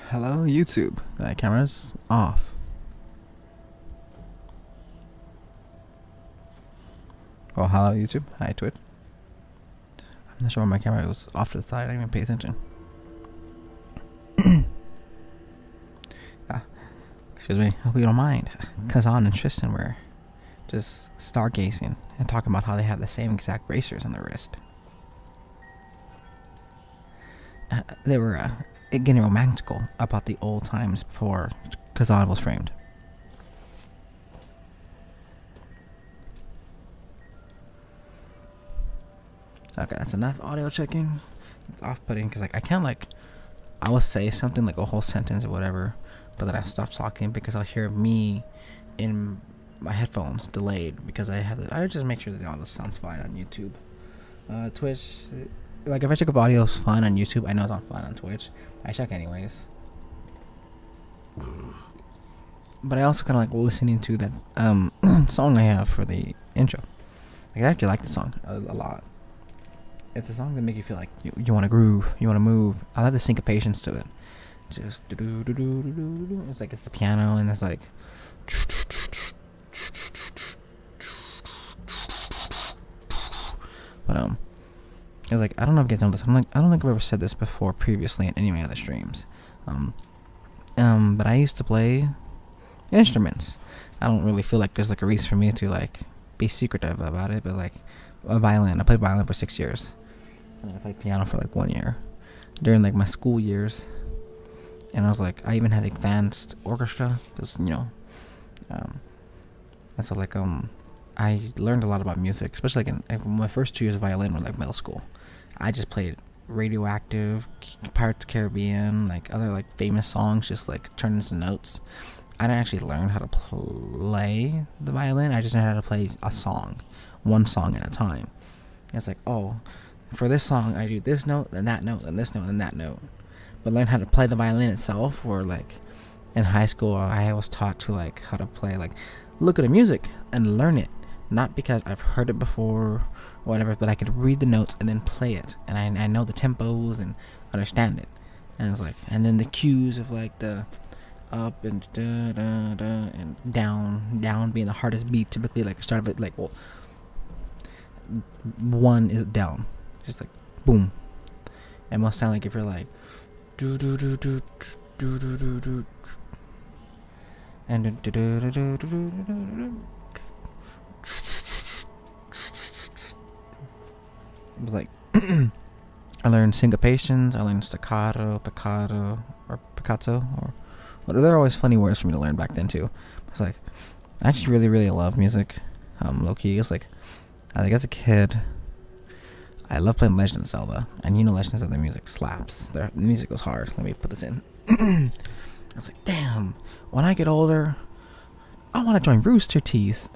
Hello, YouTube. The camera's off. Well, hello, YouTube. Hi, Twitch. I'm not sure why my camera was off to the side. I didn't even pay attention. Excuse me. Hope you don't mind. Khazan and Tristan were just stargazing and talking about how they have the same exact bracers on their wrist. They were getting romantical about the old times before Khazan was framed. Okay, that's enough audio checking. It's off-putting because I can't I will say something like a whole sentence or whatever, but then I stop talking because I'll hear me in my headphones delayed because I just make sure that the audio sounds fine on YouTube. Twitch, if I check if audio is fine on YouTube, I know it's not fine on Twitch. I check anyways. But I also kind of like listening to that song I have for the intro. I actually like the song a lot. It's a song that makes you feel like you want to groove, you want to move. I love the syncopations to it. Just it's like it's the piano and it's like. But it's like, I don't know if you guys know this. I don't think I've ever said this before previously in any of my other streams. But I used to play instruments. I don't really feel like there's like a reason for me to be secretive about it, but a violin. I played violin for 6 years. And I played piano for 1 year during my school years. And I was I even had advanced orchestra because and so I learned a lot about music, especially in my first 2 years of violin were middle school. I just played Radioactive, Pirates of the Caribbean, other famous songs, just turned into notes. I didn't actually learn how to play the violin. I just learned how to play a song, one song at a time. It's oh, for this song I do this note, then that note, then this note, then that note. But learn how to play the violin itself, or in high school I was taught to how to play look at the music and learn it. Not because I've heard it before or whatever, but I could read the notes and then play it. And I know the tempos and understand it. And it's and then the cues of the up and da da da and down being the hardest beat. Typically start of it one is down. Just boom. It must sound like if you're do do do do do do do do and do do do do do do do. It was I learned syncopations, I learned staccato, piccato, or piccato, or whatever. They're always funny words for me to learn back then too. It's I actually really, really love music. Low key, it's as a kid, I love playing Legend of Zelda, and Legend of Zelda music slaps. The music goes hard. Let me put this in. I was damn. When I get older, I want to join Rooster Teeth.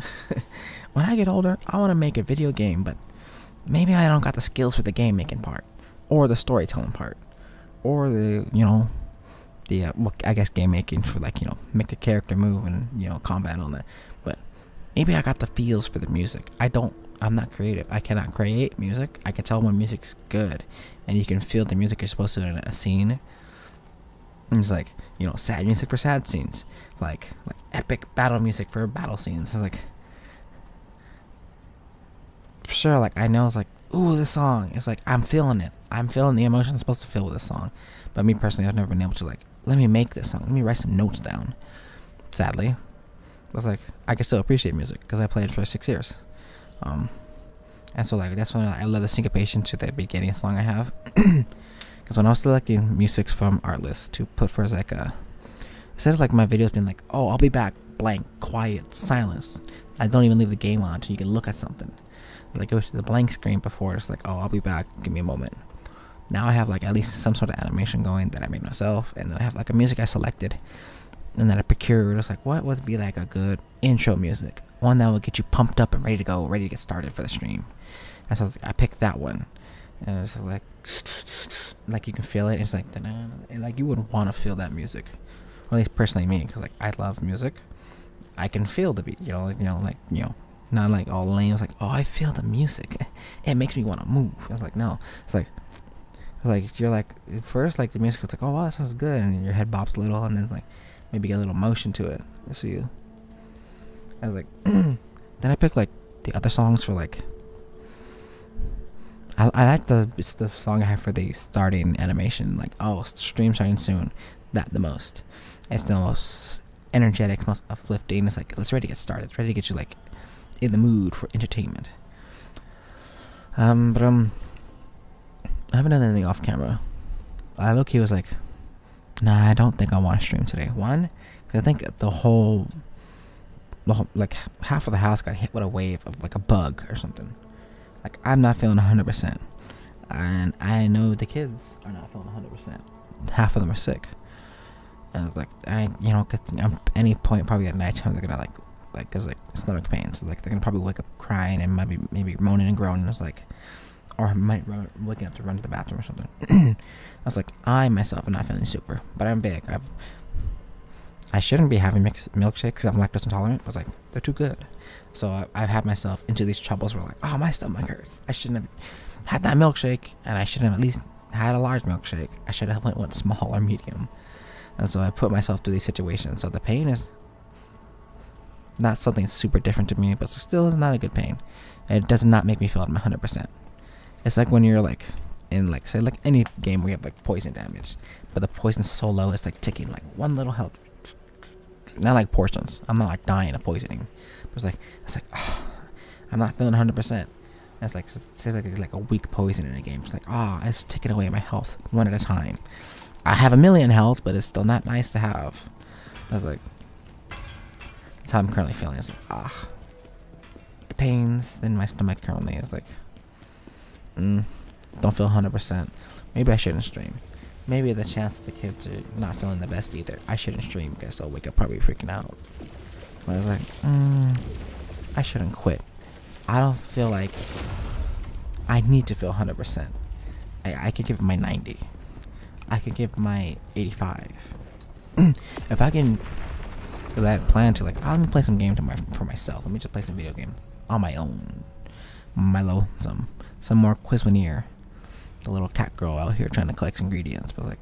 When I get older, I want to make a video game, but maybe I don't got the skills for the game making part, or the storytelling part, or the I guess game making for make the character move and combat and all that. But maybe I got the feels for the music. I don't I'm not creative. I cannot create music. I can tell when music's good, and you can feel the music you're supposed to in a scene. And it's like, you know, sad music for sad scenes, like epic battle music for battle scenes. It's like, for sure, like I know it's like, ooh, this song. It's like I'm feeling it. I'm feeling the emotion I'm supposed to feel with this song. But me personally, I've never been able to like, let me make this song. Let me write some notes down. Sadly, but like I can still appreciate music because I played for 6 years. And so like that's when I love the syncopation to the beginning song I have. Because when I was selecting music from art lists to put for like instead of like my videos being like, oh, I'll be back, blank, quiet, silence. I don't even leave the game on so you can look at something. Like it was the blank screen before. It's like, oh, I'll be back, give me a moment. Now I have like at least some sort of animation going that I made myself, and then I have like a music I selected and then I procured. It's like, what would be like a good intro music, one that would get you pumped up and ready to go, ready to get started for the stream. And so I picked that one, and it's like you can feel it. It's like, and like you would want to feel that music, or at least personally me, because like I love music. I can feel the beat, not like all lame. It's like, oh, I feel the music. It makes me want to move. I was like, no, it's like you're like at first like the music is like, oh wow, that sounds good, and your head bops a little, and then like maybe get a little motion to it. So I was like, then I picked like the other songs for like. I like it's the song I have for the starting animation, like, oh, stream starting soon, that the most. It's the most energetic, most uplifting. It's like, let's ready to get started. It's ready to get you like in the mood for entertainment. But I haven't done anything off camera. I low-key was like, nah, I don't think I want to stream today. One, because I think the whole like half of the house got hit with a wave of like a bug or something. Like I'm not feeling 100%, and I know the kids are not feeling 100%. Half of them are sick, and it's like cause at any point probably at nighttime they're gonna like cause like stomach pain, so like they're gonna probably wake up crying and maybe moaning and groaning. It's like, or might waking up to run to the bathroom or something. I was like, I myself am not feeling super, but I'm big. I shouldn't be having milkshakes because I'm lactose intolerant. I was like, they're too good. So I've had myself into these troubles where like, oh, my stomach hurts. I shouldn't have had that milkshake, and I should have at least had a large milkshake. I should have went small or medium. And so I put myself through these situations. So the pain is not something super different to me, but still is not a good pain. And it does not make me feel at 100%. It's like when you're like in like say like any game where you have like poison damage, but the poison's so low it's like ticking like one little health. Not like portions. I'm not like dying of poisoning. But it's like, oh, I'm not feeling 100%. And it's like, say like a weak poison in a game. It's like, oh, it's taking away my health one at a time. I have 1,000,000 health, but it's still not nice to have. I was like, that's how I'm currently feeling. It's like, the pains in my stomach currently is like, don't feel 100%. Maybe I shouldn't stream. Maybe the chance that the kids are not feeling the best either. I shouldn't stream because they'll wake up probably freaking out. But I was like, I shouldn't quit. I don't feel like I need to feel 100%. I could give my 90. I could give my 85. If I can, because I had planned to like, let me play some game for myself. Let me just play some video game on my own. Milo, some more Quizmaneer. The little cat girl out here trying to collect ingredients, but like,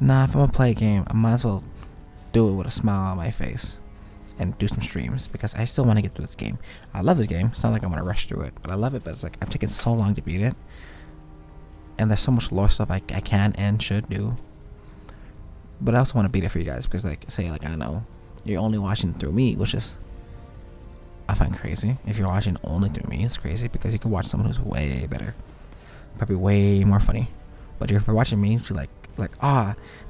nah, if I'm gonna play a game, I might as well do it with a smile on my face and do some streams, because I still want to get through this game. I love this game. It's not like I'm gonna rush through it, but I love it. But it's like I've taken so long to beat it, and there's so much lore stuff I can and should do. But I also want to beat it for you guys, because like, say like, I know you're only watching through me, which is I find crazy. If you're watching only through me, it's crazy, because you can watch someone who's way better. Probably way more funny. But if you're watching me, you're like,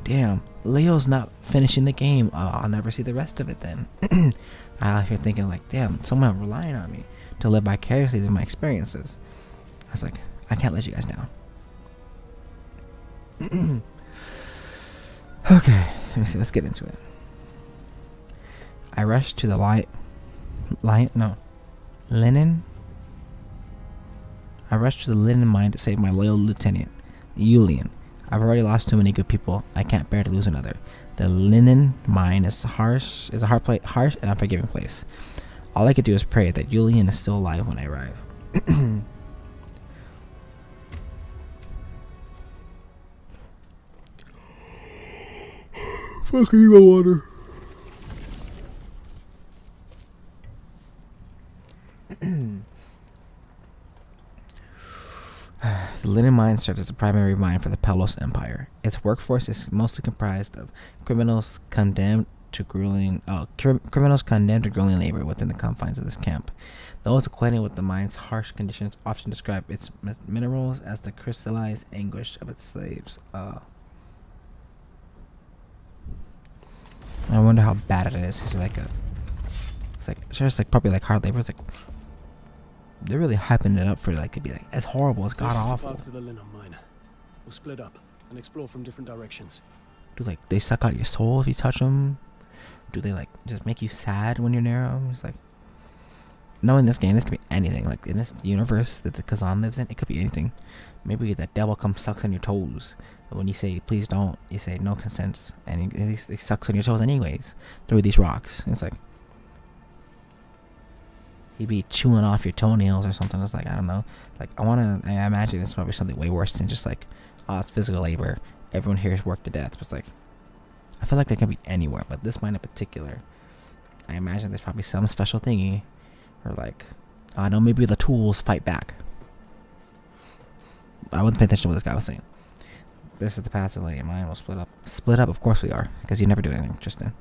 damn, Leo's not finishing the game. I'll never see the rest of it then. If you're thinking like, damn, someone relying on me to live vicariously through my experiences. I was like, I can't let you guys down. Okay, let me see, let's get into it. I rushed to the linen. I rushed to the linen mine to save my loyal lieutenant, Julian. I've already lost too many good people. I can't bear to lose another. The linen mine is harsh and unforgiving place. All I could do is pray that Julian is still alive when I arrive. Fucking the water. The Linen Mine serves as a primary mine for the Pelos Empire. Its workforce is mostly comprised of criminals condemned to grueling labor within the confines of this camp. Those acquainted with the mine's harsh conditions often describe its minerals as the crystallized anguish of its slaves. I wonder how bad it is. It's like probably like hard labor. It's like they're really hyping it up for like it'd be like as horrible as god awful. To the linen mine. We'll split up and explore from different directions. Do like they suck out your soul if you touch them? Do they like just make you sad when you're near them? It's like knowing this game, this could be anything. Like in this universe that the Khazan lives in, it could be anything. Maybe that devil comes sucks on your toes. But when you say please don't, you say no consents, and he sucks on your toes anyways through these rocks. It's like he'd be chewing off your toenails or something. It's like, I don't know. Like, I imagine it's probably something way worse than just like, oh, it's physical labor. Everyone here is worked to death. But it's like, I feel like they can be anywhere. But this mine in particular, I imagine there's probably some special thingy. Or like, I know, maybe the tools fight back. I wouldn't pay attention to what this guy was saying. This is the path to the linen mine. We'll split up. Split up, of course we are. Because you never do anything, Tristan.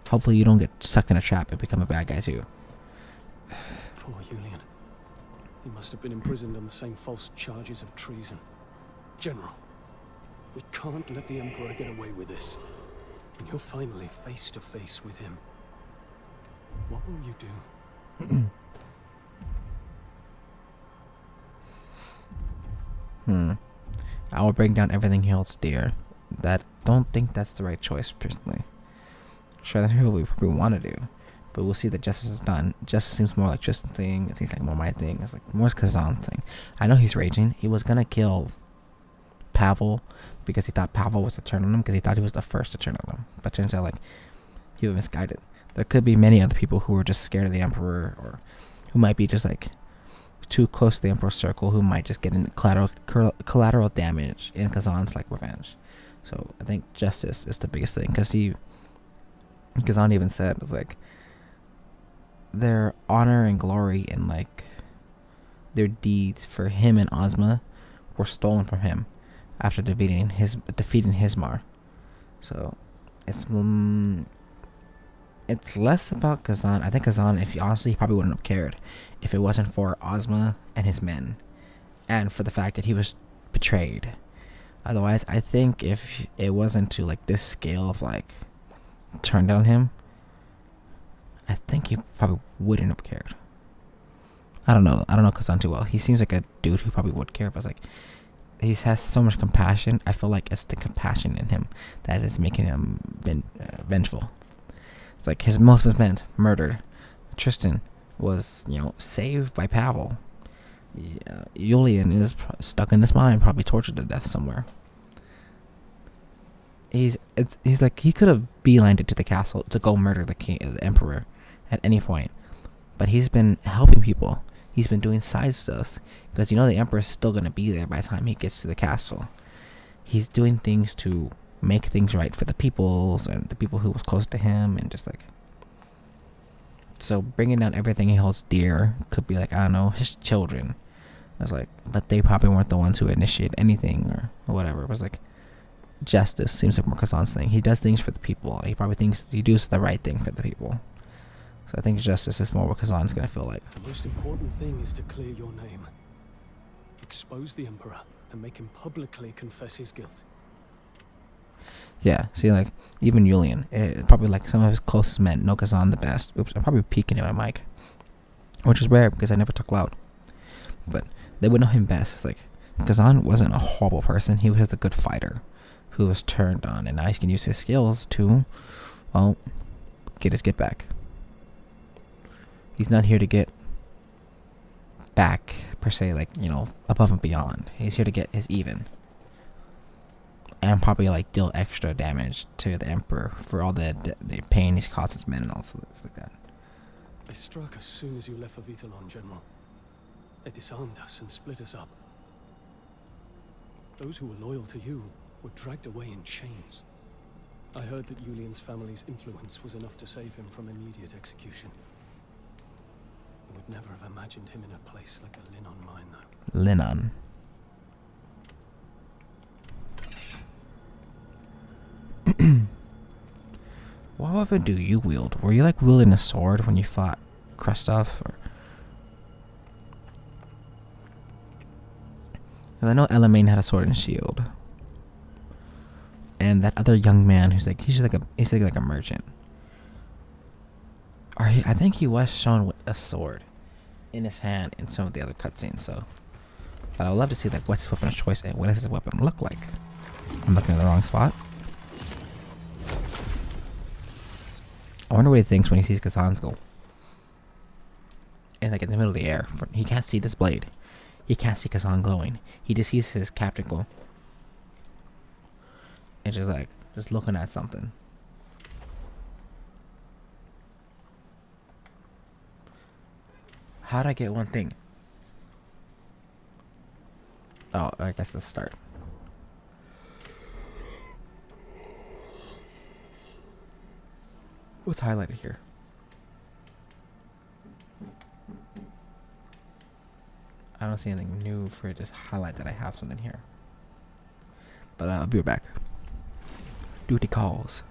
Hopefully you don't get sucked in a trap and become a bad guy too. Poor Julian. He must have been imprisoned on the same false charges of treason. General, we can't let the Emperor get away with this. And you're finally face to face with him. What will you do? I will bring down everything he holds dear. Don't think that's the right choice, personally. Sure, that's what we probably want to do. But we'll see that justice is done. Justice seems more like Tristan's thing. It seems like more my thing. It's like more Khazan's thing. I know he's raging. He was gonna kill Pavel because he thought Pavel was to turn on him because he thought he was the first to turn on him. But turns out like he was misguided. There could be many other people who were just scared of the Emperor, or who might be just like too close to the Emperor's circle, who might just get in collateral damage in Khazan's like revenge. So I think justice is the biggest thing, because Khazan even said, it's like their honor and glory and like their deeds for him and Ozma were stolen from him after defeating Hismar. So it's less about Khazan. I think Khazan, if he honestly, he probably wouldn't have cared if it wasn't for Ozma and his men, and for the fact that he was betrayed. Otherwise, I think if it wasn't to like this scale of like turned on him, I think he probably wouldn't have cared. I don't know Khazan too well. He seems like a dude who probably would care, but it's like he has so much compassion. I feel like it's the compassion in him that is making him vengeful. It's like most of his men murdered. Tristan was, saved by Pavel. Julian is stuck in this mine, probably tortured to death somewhere. He's like, he could have beelined it to the castle to go murder the Emperor at any point, but he's been helping people. He's been doing side stuff because the Emperor's still gonna be there by the time he gets to the castle. He's doing things to make things right for the peoples and the people who was close to him, and just like, so bringing down everything he holds dear could be like, I don't know, his children. I was like, but they probably weren't the ones who initiated anything or whatever. It was like, justice seems like more Khazan's thing. He does things for the people. He probably thinks he does the right thing for the people. So I think justice is more what Khazan's gonna feel like. The most important thing is to clear your name. Expose the Emperor and make him publicly confess his guilt. Yeah, see, like, even Julian, probably like some of his closest men know Khazan the best. Oops, I'm probably peeking in my mic, which is rare because I never talk loud. But they would know him best. It's like, Khazan wasn't a horrible person. He was a good fighter who was turned on, and now he can use his skills to, well, get his get back. He's not here to get back, per se, like, above and beyond. He's here to get his even. And probably, like, deal extra damage to the Emperor for all the pain he's caused his men and all stuff like that. They struck as soon as you left for Vitalon, General. They disarmed us and split us up. Those who were loyal to you were dragged away in chains. I heard that Julian's family's influence was enough to save him from immediate execution. I would never have imagined him in a place like a Linon mine, though. Linon. What weapon do you wield? Were you like wielding a sword when you fought Krestov? Or... 'Cause I know Elamane had a sword and shield. And that other young man who's like he's like a merchant. Or I think he was shown with a sword in his hand in some of the other cutscenes. So, but I would love to see like what's his weapon of choice and what does his weapon look like. I'm looking at the wrong spot. I wonder what he thinks when he sees Khazan's go. And like in the middle of the air, he can't see this blade. He can't see Khazan glowing. He just sees his captain go. And just looking at something. How'd I get one thing? Oh, I guess let's start. What's highlighted here? I don't see anything new for it to highlight that I have something here. But I'll be right back. Duty calls.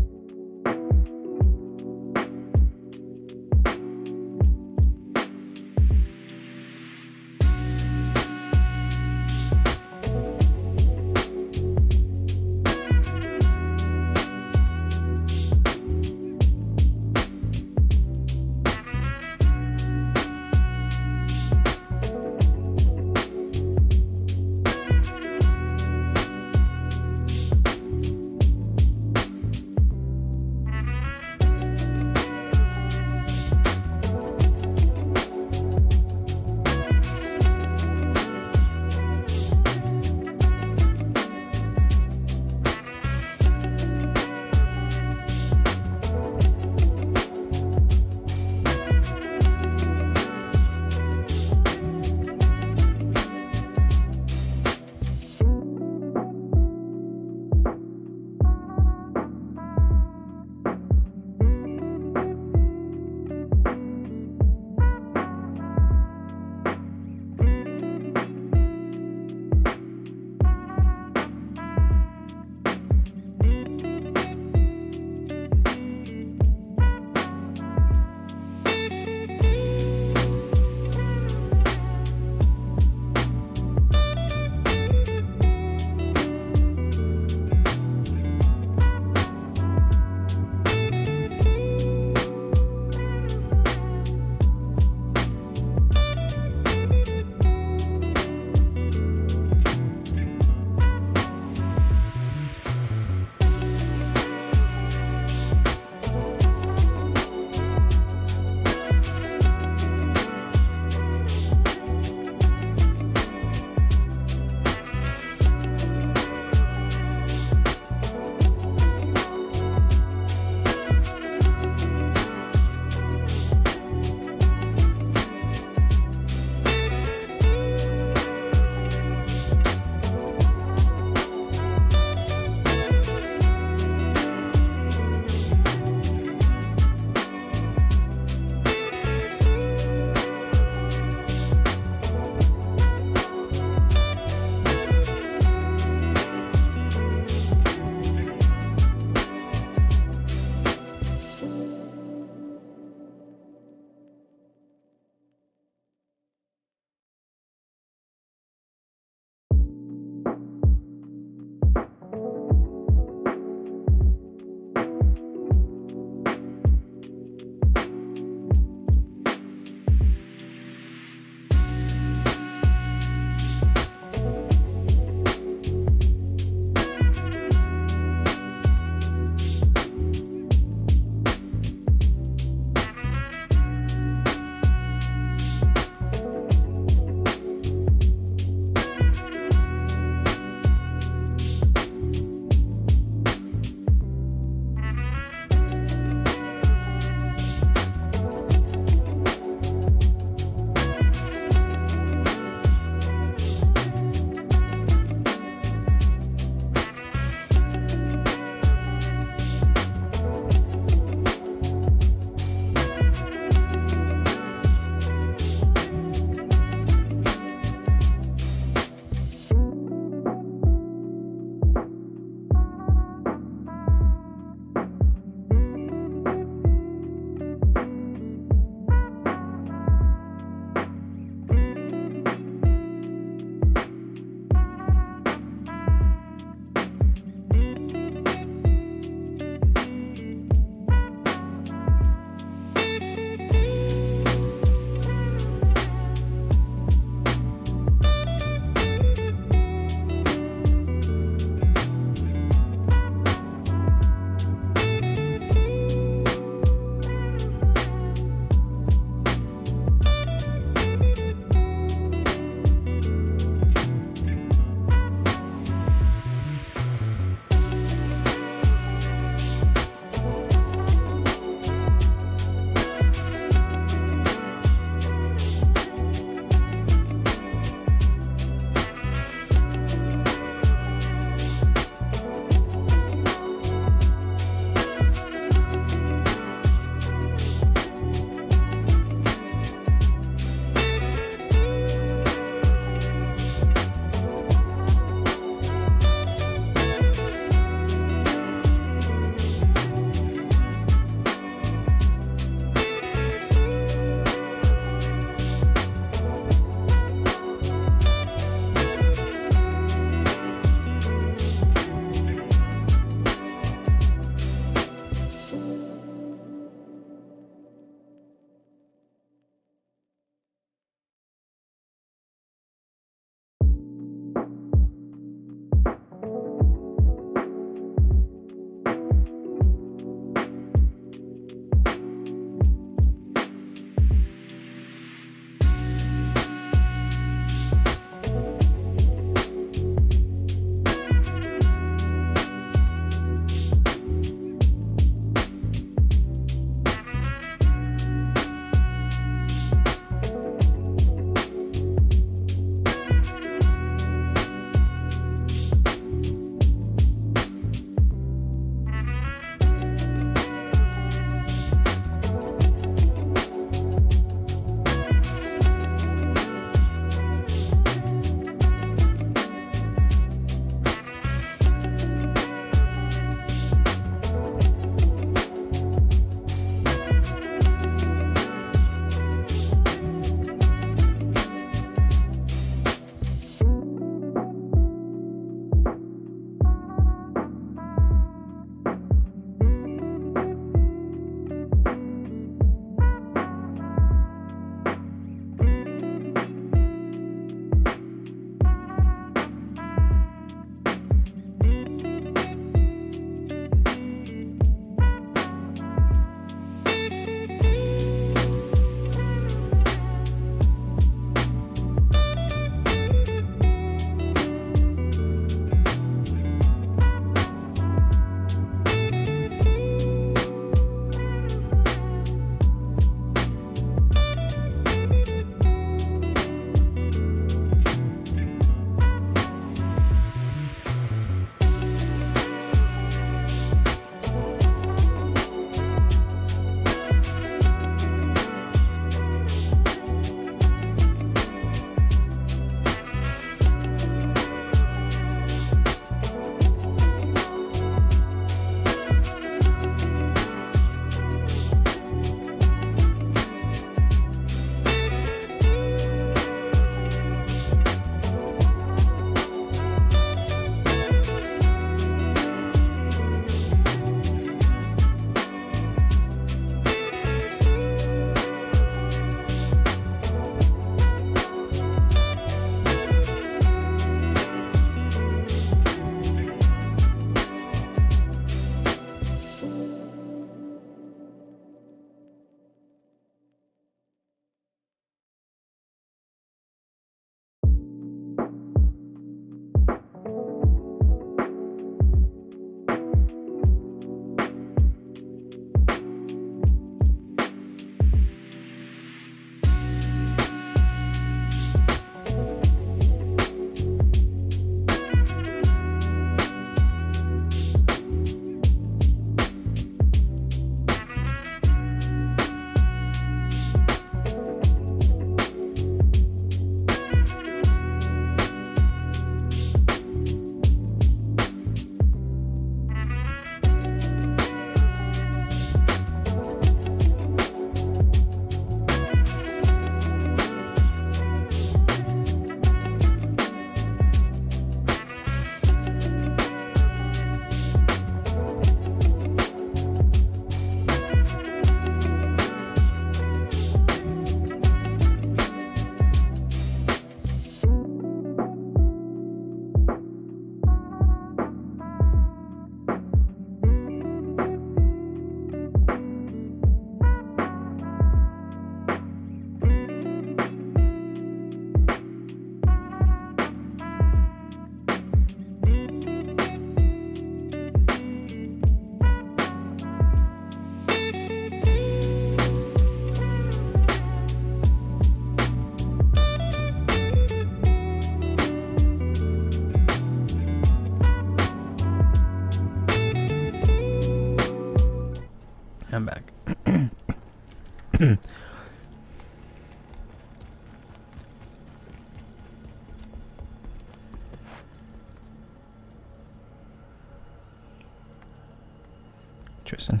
Tristan.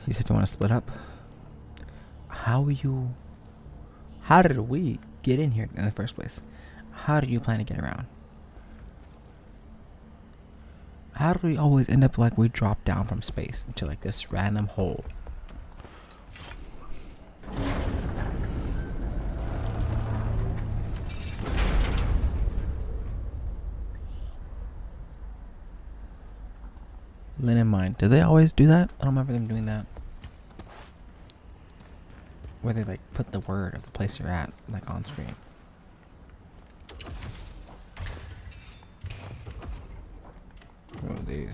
You said you want to split up. How did we get in here in the first place? How do you plan to get around? How do we always end up like we drop down from space into like this random hole? Linen mine. Do they always do that? I don't remember them doing that. Where they like put the word of the place you're at like on screen. Oh, these.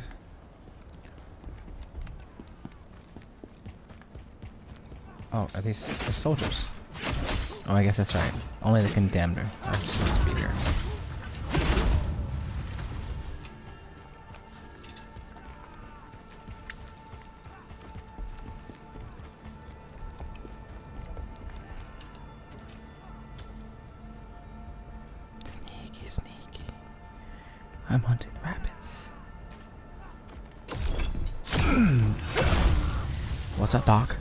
Oh, are these the soldiers? Oh, I guess that's right. Only the condemned are supposed to be here. Sneaky, sneaky. I'm hunting rabbits. What's up, Doc?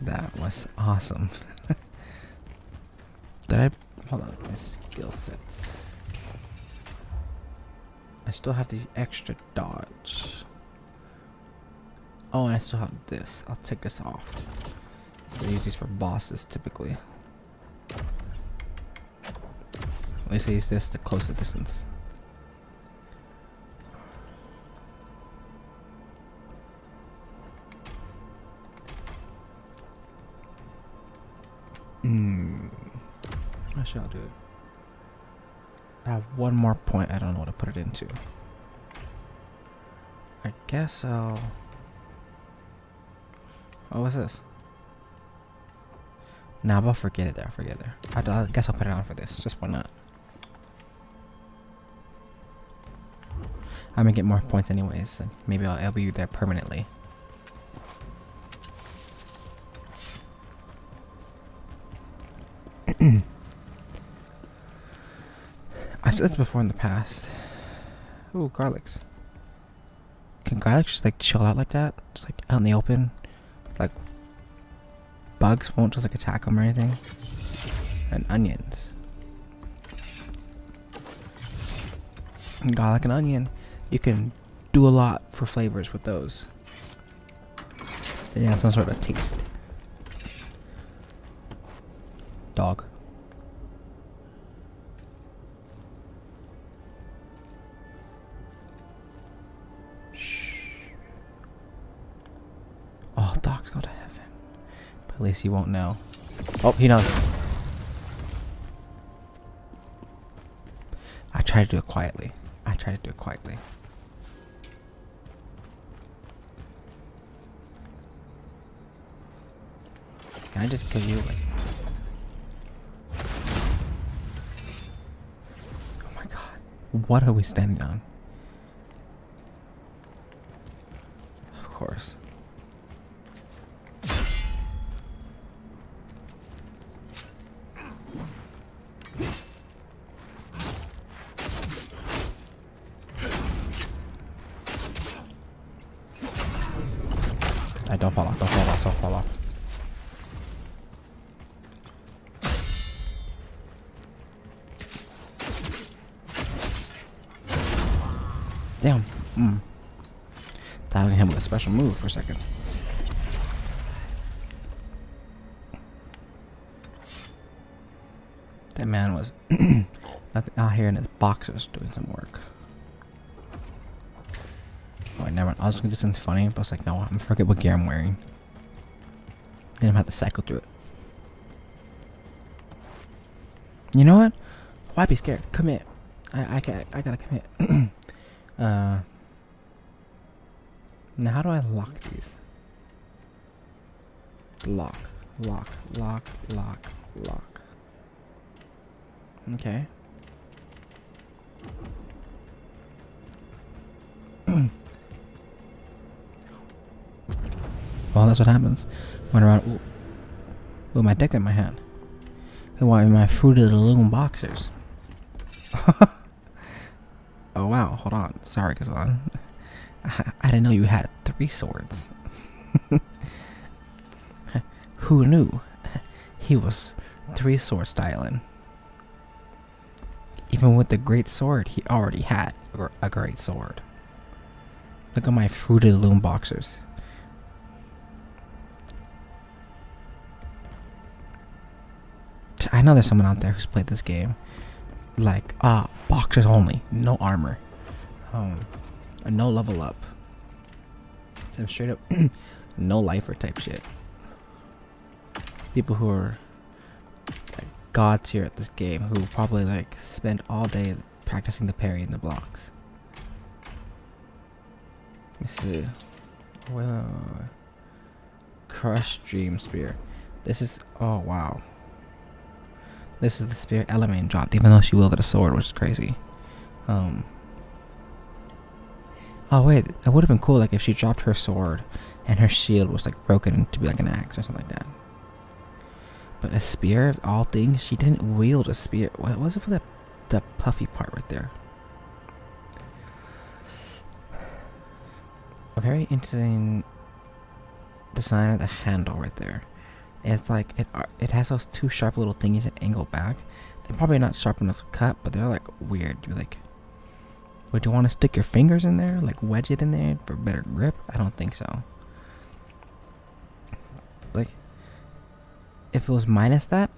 That was awesome. Did I... Hold on, my skill sets. I still have the extra dodge. Oh, and I still have this. I'll take this off. I use these for bosses, typically. At least I use this to close the distance. I shall do it. I have one more point. I don't know what to put it into. I guess I'll... Oh, what's this? Nah, but I'll forget it there. Forget it there. I guess I'll put it on for this. Just why not? I'm gonna get more points anyways. And maybe I'll be there permanently. I've said this before in the past. Ooh, garlics. Can garlics just like chill out like that? Just like out in the open? Like bugs won't just like attack them or anything? And onions. Garlic and onion. You can do a lot for flavors with those. They add some sort of taste. Dog. Oh, dog's go to heaven. But at least he won't know. Oh, he knows. I try to do it quietly. Can I just kill you? Like... Oh my god. What are we standing on? Of course. Don't fall off, don't fall off, don't fall off. Damn. Thought I was him with a special move for a second. That man was out here in his boxers doing some work. Oh, never mind. I was gonna do something funny, but I was like, no, I'm gonna forget what gear I'm wearing. Then I'm gonna have to cycle through it. You know what? Why be scared? Commit. I gotta commit. Now how do I lock these? Lock. Okay. Well, that's what happens. Went around. Ooh, my dick in my hand. Why am I Fruit of the Loom boxers? Oh hold on. Sorry, Khazan. I didn't know you had 3 swords. Who knew? He was 3 sword styling. Even with the great sword, he already had a great sword. Look at my Fruity Loom boxers. I know there's someone out there who's played this game. Like, boxers only, no armor. No level up. Some straight up no lifer type shit. People who are like gods here at this game who probably like spend all day practicing the parry and the blocks. Let me see. Wait. Crush Dream Spear. This is, oh wow. This is the spear element dropped, even though she wielded a sword, which is crazy. Oh wait, it would have been cool like if she dropped her sword and her shield was like broken to be like an axe or something like that. But a spear of all things, she didn't wield a spear. What was it for the puffy part right there? A very interesting design of the handle right there. It's like it has those 2 sharp little thingies that angle back. They're probably not sharp enough to cut, but they're like weird. You're like, would you want to stick your fingers in there, like wedge it in there for better grip? I don't think so. Like, if it was minus that,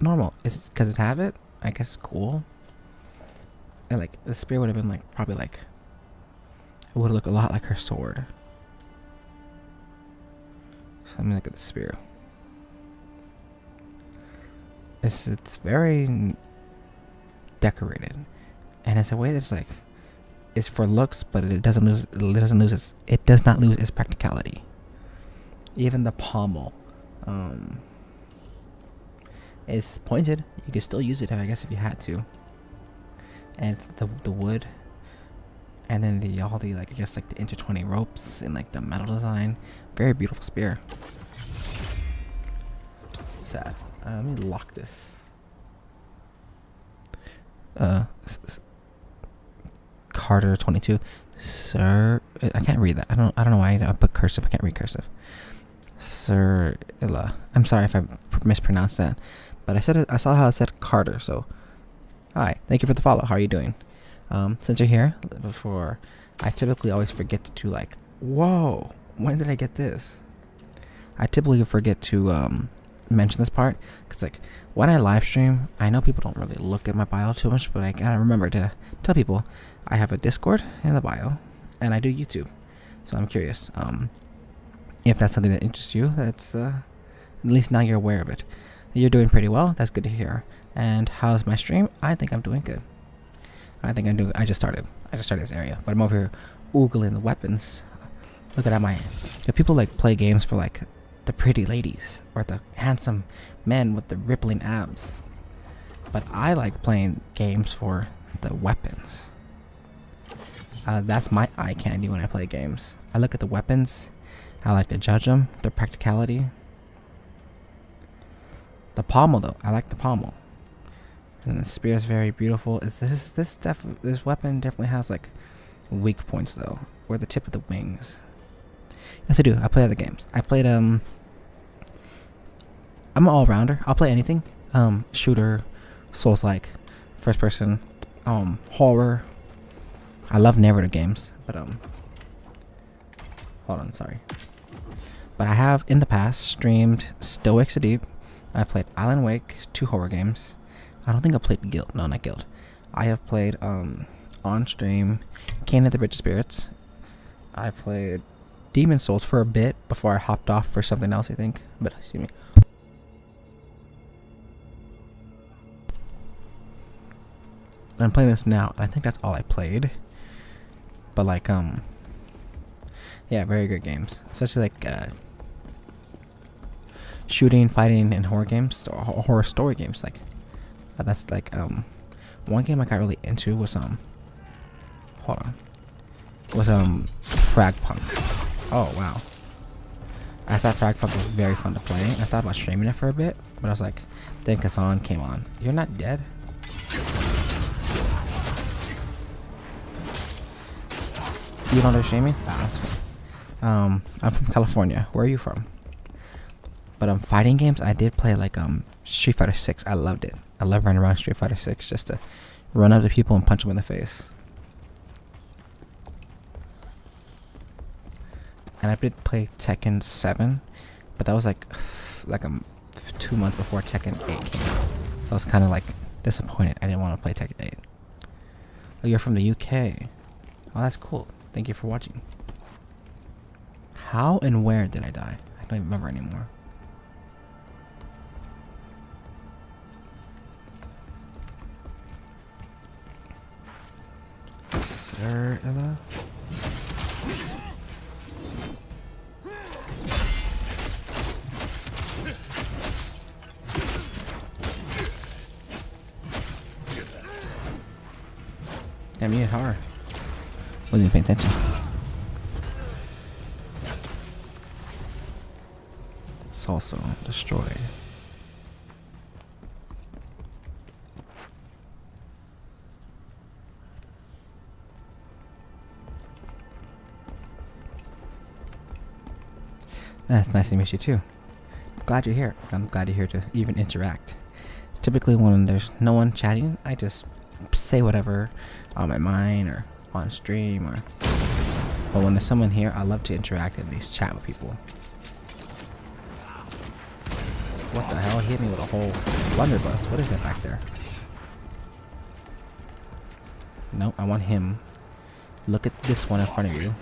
normal. It's because it have it. I guess it's cool. And like the spear would have been like probably like it would look a lot like her sword. So let me look at the spear. It's very decorated, and it's a way that's like it's for looks, but it does not lose its practicality. Even the pommel, it's pointed. You could still use it, I guess, if you had to. And the wood, and then all the like I guess like the intertwining ropes and like the metal design, very beautiful spear. Sad. Let me lock this. Carter 22, Sir. I can't read that. I don't know why I put cursive. I can't read cursive. Sir Illa. I'm sorry if I mispronounced that, but I saw how it said Carter. So, hi. Thank you for the follow. How are you doing? Since you're here, before I typically always forget to like. Whoa! When did I get this? I typically forget to mention this part because like when I live stream, I know people don't really look at my bio too much, but I gotta remember to tell people I have a Discord in the bio and I do YouTube. So I'm curious if that's something that interests you. That's at least now you're aware of it. You're doing pretty well. That's good to hear. And how's my stream? I think I'm doing good. I just started this area, but I'm over here oogling the weapons. Look at my. If people like play games for like the pretty ladies or the handsome men with the rippling abs, but I like playing games for the weapons. That's my eye candy when I play games. I look at the weapons. I like to judge them, their practicality. The pommel though, I like the pommel. And the spear is very beautiful. This weapon definitely has like weak points though, or the tip of the wings. Yes, I do. I play other games. I played I'm an all-rounder. I'll play anything. Shooter, Souls-like, first person, horror. I love narrative games, but hold on, sorry. But I have in the past streamed Stoics Deep. I played Alan Wake, 2 horror games. I don't think I played Guild. No, not Guild. I have played on stream Kane of the Bridge of Spirits. I played Demon Souls for a bit before I hopped off for something else, I think. But excuse me. I'm playing this now, and I think that's all I played. But like yeah, very good games. Especially like shooting, fighting, and horror games, or horror story games. Like that's like one game I got really into was Fragpunk. Oh wow. I thought Fragpunk was very fun to play. I thought about streaming it for a bit, but I was like, then Khazan came on. You're not dead? You don't understand me? Ah, that's fine. I'm from California. Where are you from? But fighting games, I did play like Street Fighter 6. I loved it. I love running around Street Fighter 6 just to run up to people and punch them in the face. And I did play Tekken 7, but that was like 2 months before Tekken 8 came out. So I was kind of like disappointed. I didn't want to play Tekken 8. Oh, you're from the UK. Oh, that's cool. Thank you for watching. How and where did I die? I don't even remember anymore. Sir Ella? Damn, you hit hard. Wasn't even paying attention. It's also destroyed. That's nice to meet you too. Glad you're here. I'm glad you're here to even interact. Typically when there's no one chatting, I just say whatever on my mind or on stream or... But when there's someone here, I love to interact and at least chat with people. What the hell? He hit me with a whole blunderbuss. What is that back there? Nope, I want him. Look at this one in front of you.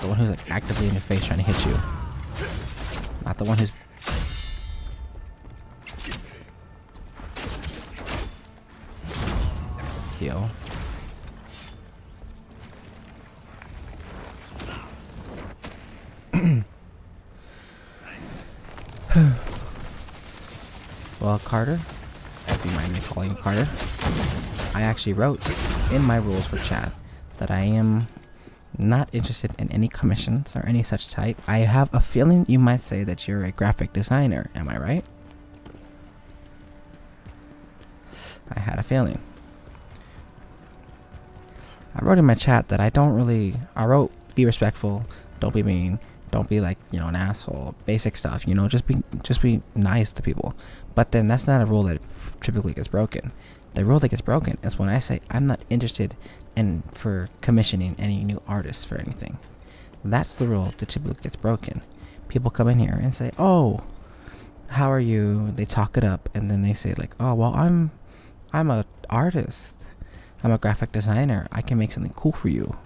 The one who's like actively in your face trying to hit you. Not the one who's... Heal. Well, Carter, if you mind me calling you Carter, I actually wrote in my rules for chat that I am not interested in any commissions or any such type. I have a feeling you might say that you're a graphic designer. Am I right? I had a feeling. I wrote in my chat that I wrote be respectful, don't be mean, don't be like, an asshole, basic stuff, just be nice to people. But then that's not a rule that typically gets broken. The rule that gets broken is when I say I'm not interested for commissioning any new artists for anything. That's the rule that typically gets broken. People come in here and say, "Oh, how are you?" They talk it up, and then they say like, "Oh, well, I'm a artist. I'm a graphic designer. I can make something cool for you."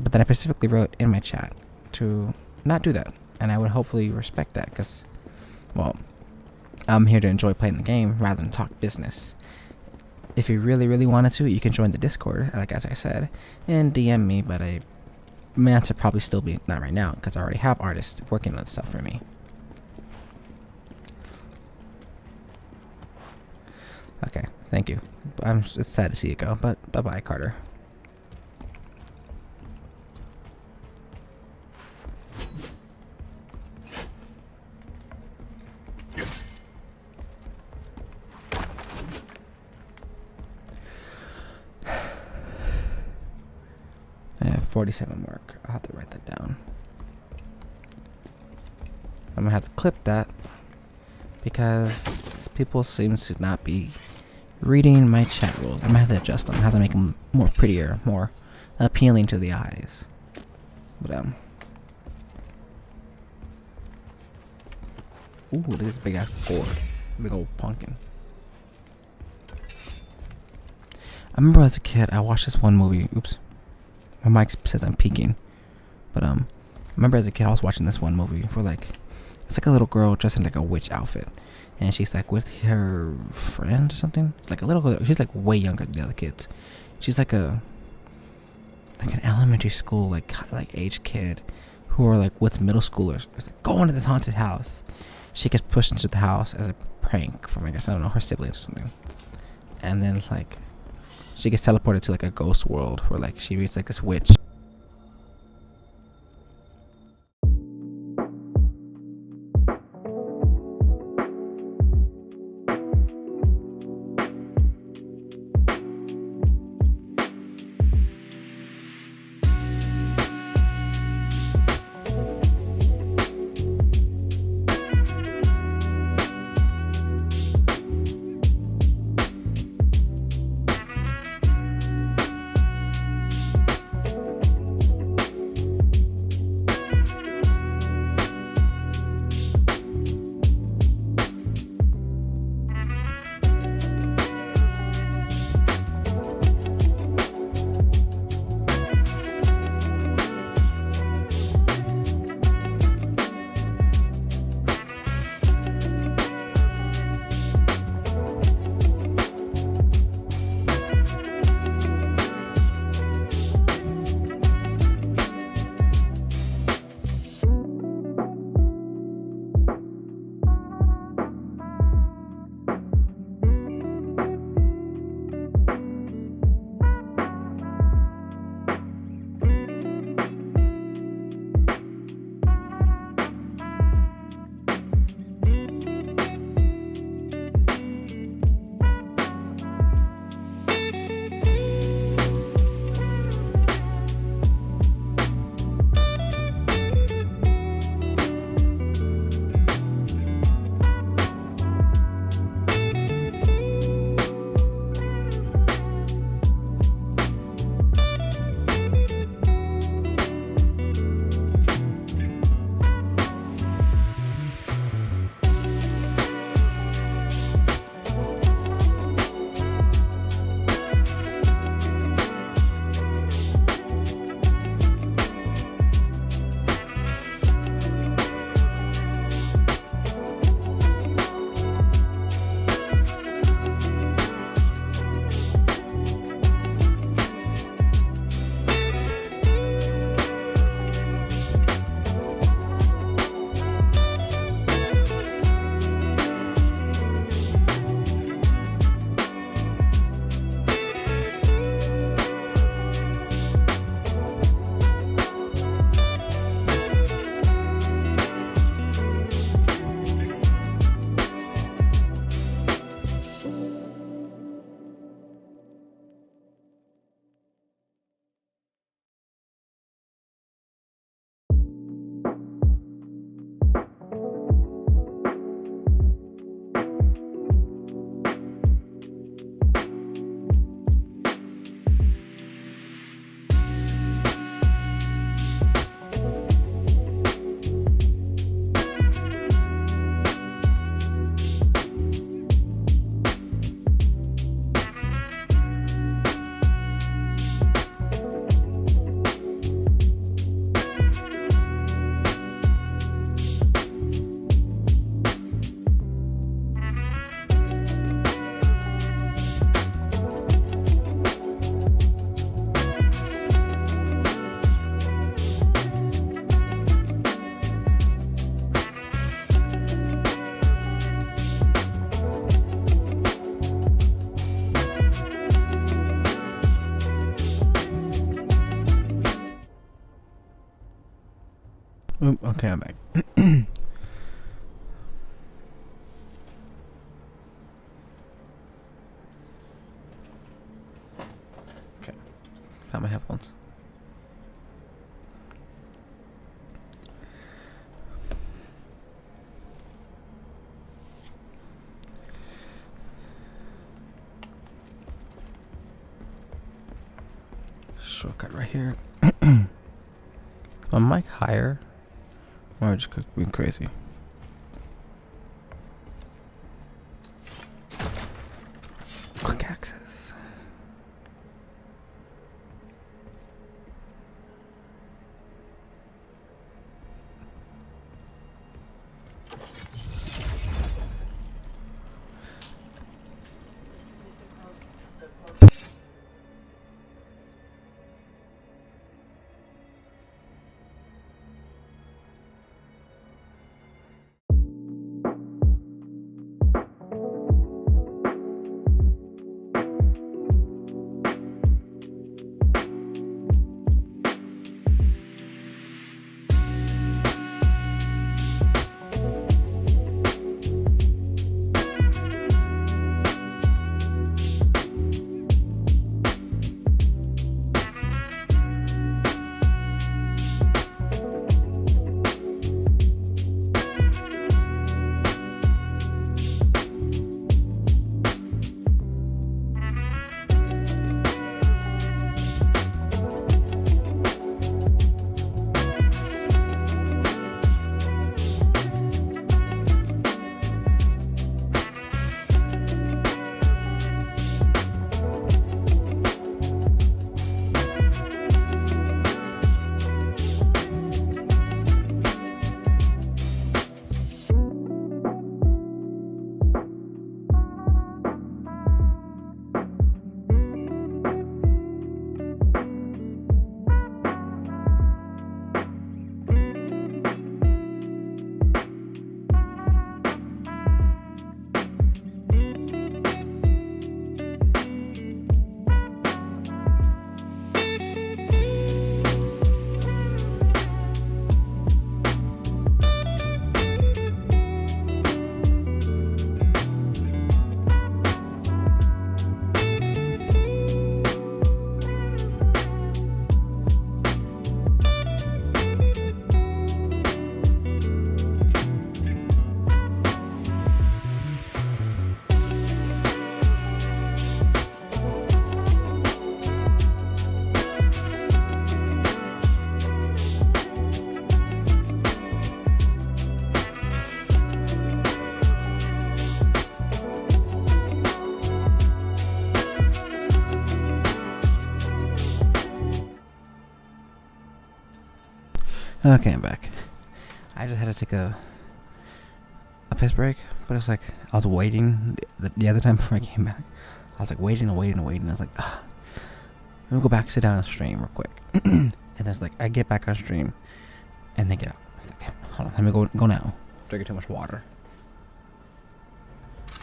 But then I specifically wrote in my chat to not do that, and I would hopefully respect that because, well, I'm here to enjoy playing the game rather than talk business. If you really, really wanted to, you can join the Discord, like as I said, and DM me, but my answer probably still be not right now, because I already have artists working on stuff for me. Okay, thank you. It's sad to see you go, but bye-bye, Carter. I have 47 mark. I'll have to write that down. I'm gonna have to clip that because people seem to not be reading my chat rules. I'm gonna have to adjust them. I have to make them more prettier, more appealing to the eyes. But ooh, look at this big ass board. Big old pumpkin. I remember as a kid, I watched this one movie. Oops. My mic says I'm peeking. But I remember as a kid, I was watching this one movie where it's like a little girl dressed in like a witch outfit. And she's like with her friend or something. Like a little girl. She's like way younger than the other kids. She's like an elementary school like age kid who are like with middle schoolers. It's like go into this haunted house. She gets pushed into the house as a prank from I don't know her siblings or something. And then she gets teleported to like a ghost world where she meets like this witch. Okay, I'm back. Okay, found my headphones. Shortcut right here. My mic higher, or just being crazy. Quick access. Okay, I'm back. I just had to take a piss break, but it's like I was waiting the other time before I came back. I was like waiting. I was like, let me go back, sit down and stream real quick. And it's like I get back on stream, and they get out. I was like, damn, hold on, let me go now. Drinking too much water,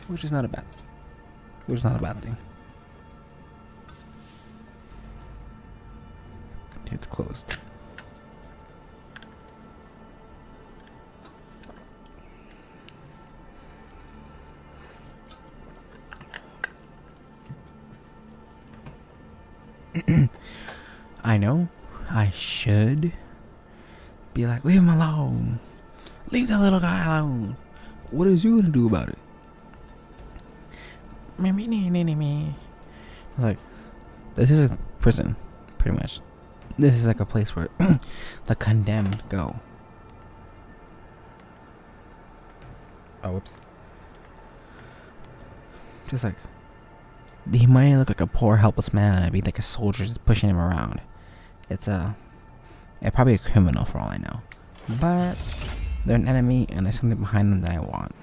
which is not a bad thing. It's closed. I know I should be like, leave him alone. Leave that little guy alone. What is you gonna do about it? Like, this is a prison, pretty much. This is like a place where the condemned go. Oh, whoops. Just like, he might look like a poor, helpless man. It'd be like a soldier just pushing him around. It's probably a criminal for all I know. But they're an enemy, and there's something behind them that I want.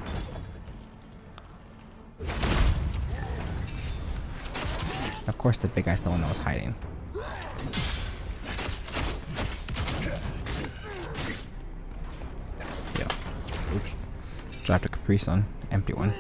Of course, the big guy's the one that was hiding. Yeah. Oops. Dropped a Caprice on. Empty one.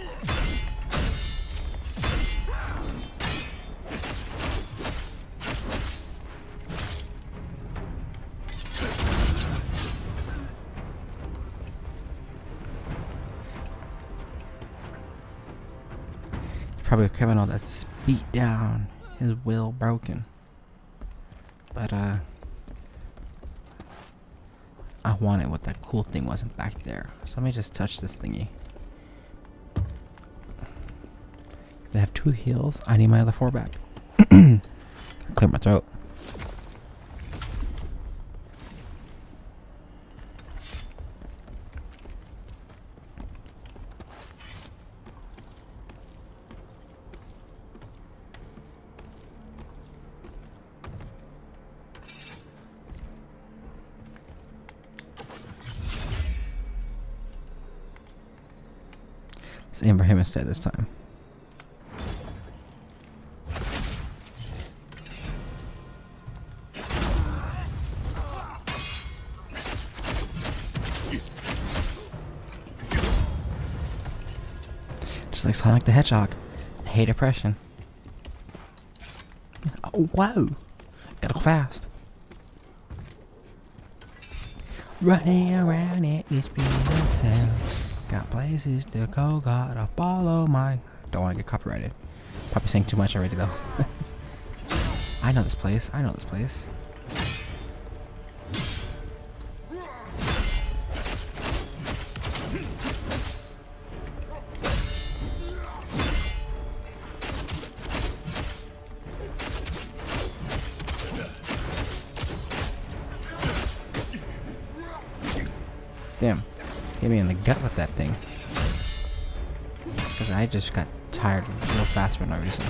Probably a criminal that's beat down, his will broken. But I wanted what that cool thing wasn't back there. So let me just touch this thingy. They have 2 heals. I need my other 4 back. Clear my throat. Let's aim for him instead this time. Just like Sonic the Hedgehog. I hate oppression. Oh, whoa! Gotta go fast. Running around at this speed of sound. Got places to go, gotta follow my... Don't want to get copyrighted. Probably saying too much already though. I know this place. I know this place. Damn. Hit me in the gut with that thing. Because I just got tired real fast for no reason.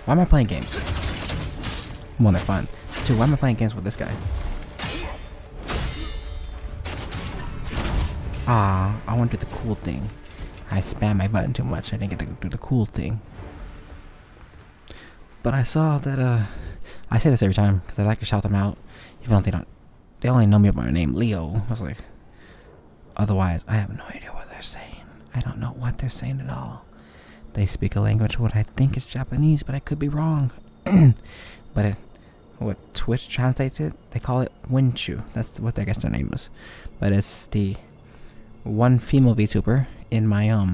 Why am I playing games? 1, they're fun. 2, why am I playing games with this guy? Ah, I want to do the cool thing. I spam my button too much. I didn't get to do the cool thing. But I saw that, I say this every time because I like to shout them out. Even though they only know me by my name, Leo. I was like, otherwise, I have no idea what they're saying. I don't know what they're saying at all. They speak a language what I think is Japanese, but I could be wrong. But what Twitch translates it, they call it Winchu. That's what I guess their name is. But it's the one female VTuber in my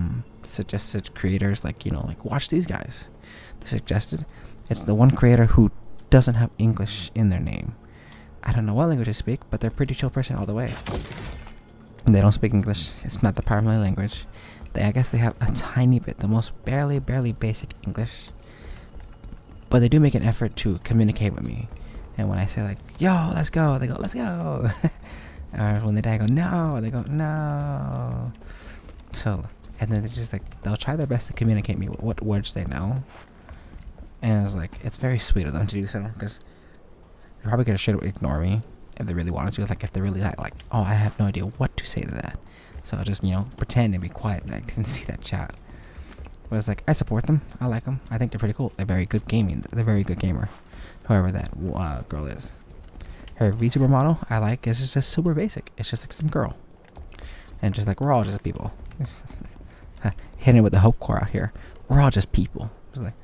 suggested creators, like, you know, like watch these guys. They suggested. It's the one creator who doesn't have English in their name. I don't know what language they speak, but they're a pretty chill person all the way. And they don't speak English. It's not the primary language. I guess they have a tiny bit, the most barely basic English. But they do make an effort to communicate with me. And when I say like, yo, let's go, they go, let's go. Or when they die, I go, no, they go, no. So, and then they just like, they'll try their best to communicate me what words they know. And it's like, it's very sweet of them to do so, because they're probably gonna straight ignore me if they really wanted to. Like, if they're really like, oh, I have no idea what to say to that. So I'll just, you know, pretend and be quiet and I can see that chat. But it's like, I support them. I like them. I think they're pretty cool. They're very good gaming. They're very good gamer. Whoever that girl is. Her VTuber model I like is just super basic. It's just like some girl. And just like, we're all just people. Hitting it with the hope core out here. We're all just people. It's like,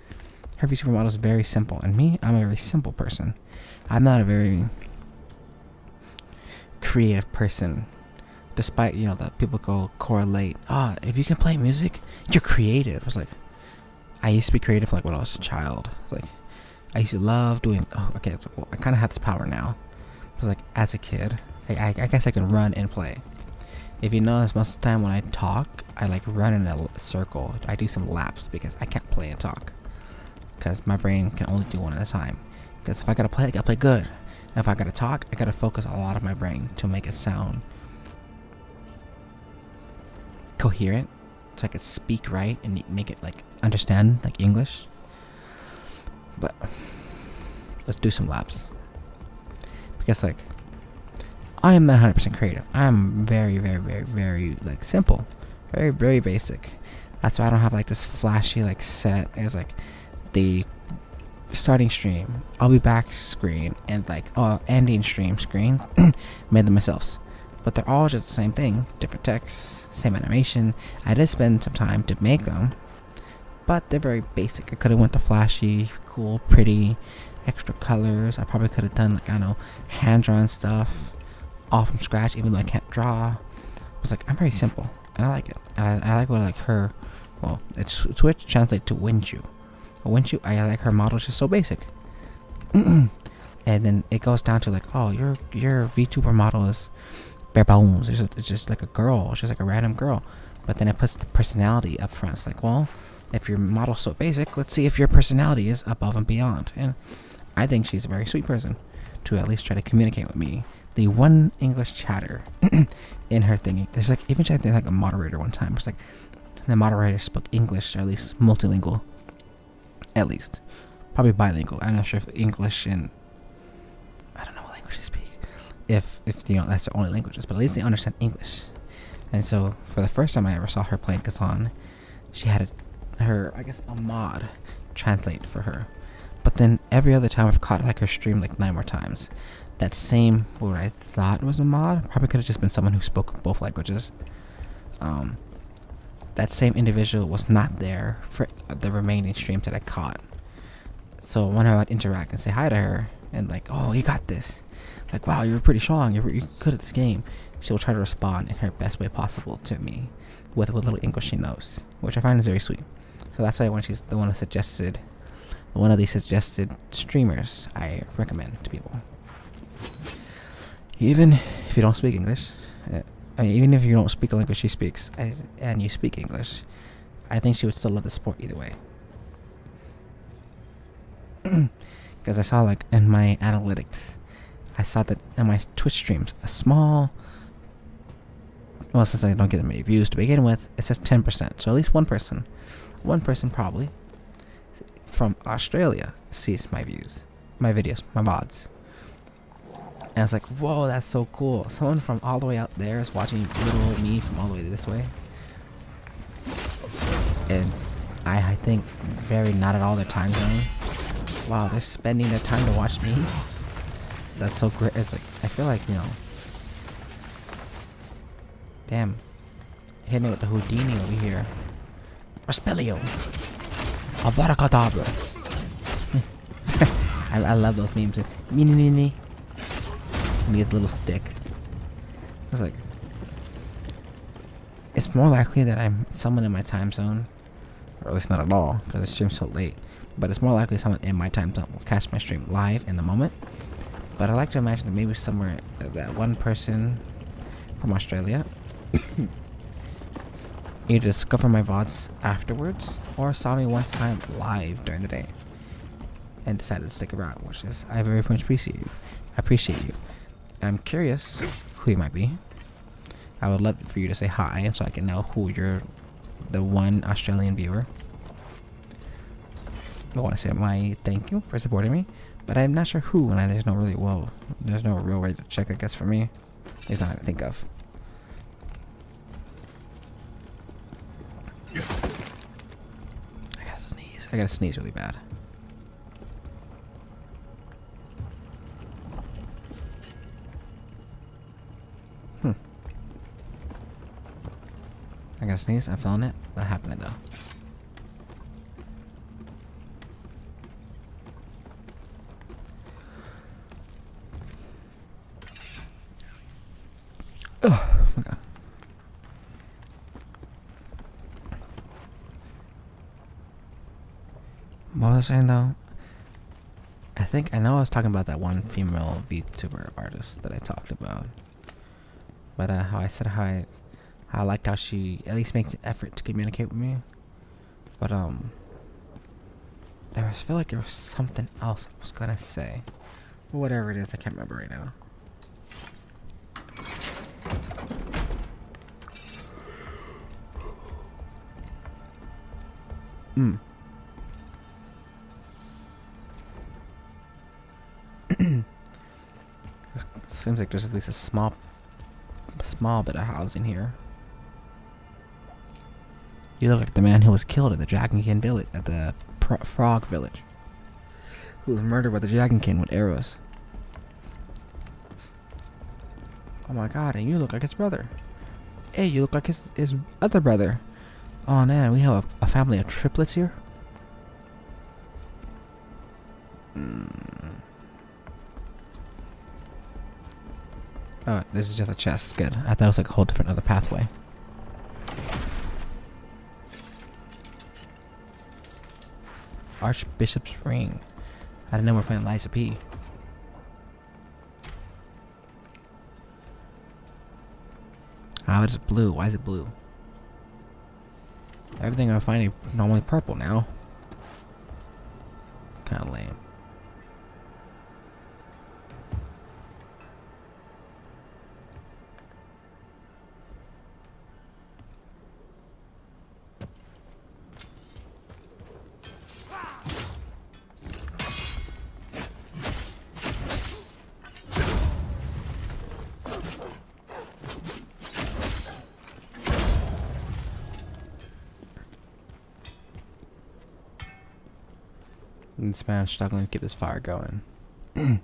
her VTuber model is very simple. And me, I'm a very simple person. I'm not a very creative person. Despite, you know, that people go correlate. If you can play music, you're creative. It's like, I used to be creative like when I was a child. Like, I used to love doing. Oh, okay. So, well, I kind of have this power now. It was like, as a kid, I guess I can run and play. If you notice, most of the time when I talk, I like run in a circle. I do some laps because I can't play and talk. Because my brain can only do one at a time. Because if I gotta play, I gotta play good. If I gotta talk, I gotta focus a lot of my brain to make it sound coherent, so I could speak right and make it like understand like English. But let's do some laps, because like I am not 100% creative. I am very like simple, very basic. That's why I don't have like this flashy like set. It's like the starting stream, I'll be back screen, and like ending stream screens made them myself. But they're all just the same thing, different text, same animation. I did spend some time to make them, but they're very basic. I could have went to flashy, cool, pretty, extra colors. I probably could have done like, I don't know, hand-drawn stuff all from scratch, even though I can't draw. I was like, I'm very simple, and I like it. And I like what like her Well, it's Twitch translate to Winchu. Winchu, I like her model. She's so basic. And then it goes down to like, oh, your VTuber model is bare bones. It's just like a girl. It's just like a random girl. But then it puts the personality up front. It's like, well, if your model's so basic, let's see if your personality is above and beyond. And I think she's a very sweet person to at least try to communicate with me. The one English chatter in her thingy. There's like, even I think like a moderator one time. It's like the moderator spoke English, or at least multilingual. At least. Probably bilingual. I'm not sure if English and I don't know what language they speak. If you know that's their only languages, but at least they understand English. And so for the first time I ever saw her playing Khazan, she had her I guess a mod translate for her. But then every other time I've caught like her stream like 9 more times. That same what I thought was a mod probably could have just been someone who spoke both languages. That same individual was not there for the remaining streams that I caught. So when I would interact and say hi to her and like, oh, you got this, like, wow, you're pretty strong, you're good at this game, she will try to respond in her best way possible to me with what little English she knows, which I find is very sweet. So that's why when she's the one one of these suggested streamers I recommend to people. Even if you don't speak English, even if you don't speak the language she speaks, and you speak English, I think she would still love the sport either way. Because I saw like in my analytics, I saw that in my Twitch streams, a small, well, since I don't get that many views to begin with, it says 10%. So at least one person probably from Australia sees my views, my videos, my VODs. And I was like, whoa, that's so cool. Someone from all the way out there is watching little old me from all the way this way. And I think very not at all their time zone. Wow, they're spending their time to watch me. That's so great. It's like, I feel like, you know. Damn. Hitting it with the Houdini over here. Respelio. Avada Kedavra. I love those memes. Mini. And he gets a little stick. I was like, it's more likely that I'm someone in my time zone, or at least not at all, because the stream's so late. But it's more likely someone in my time zone will catch my stream live in the moment. But I like to imagine that maybe somewhere that one person from Australia either discovered my VODs afterwards or saw me one time live during the day and decided to stick around, which is I very much appreciate you. I'm curious who you might be. I would love for you to say hi so I can know who you're, the one Australian viewer. I want to say my thank you for supporting me, but I'm not sure who, and there's no real way to check, I guess, for me. There's nothing to think of. I gotta sneeze really bad. I gotta sneeze. I'm feeling it. Not happening though. Oh my god. What was I saying though? I think I know I was talking about that one female VTuber artist that I talked about. But how I said how I liked how she at least makes an effort to communicate with me. But I feel like there was something else I was gonna say. Whatever it is, I can't remember right now. Seems like there's at least a small bit of housing here. You look like the man who was killed at the Dragonkin village, at the Frog village, who was murdered by the Dragonkin with arrows. Oh my god, and you look like his brother. Hey, you look like his other brother. Oh man, we have a family of triplets here. Oh, this is just a chest. Good. I thought it was like a whole different other pathway. Archbishop's ring. I didn't know we're playing Liza P. Ah, it's blue. Why is it blue? Everything I'm finding normally purple now. Kind of lame. This man's struggling to keep this fire going. He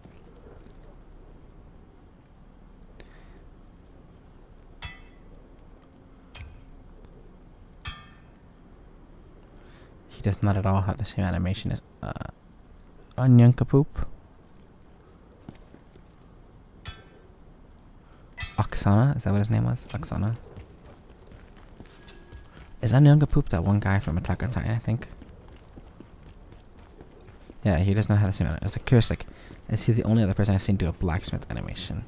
does not at all have the same animation as Onion Kapoop. Oksana, is that what his name was? Oksana. Is Onion Kapoop that one guy from Attack on Titan, I think? Yeah, he does not have the same animation. I was like, curious, like, is he the only other person I've seen do a blacksmith animation?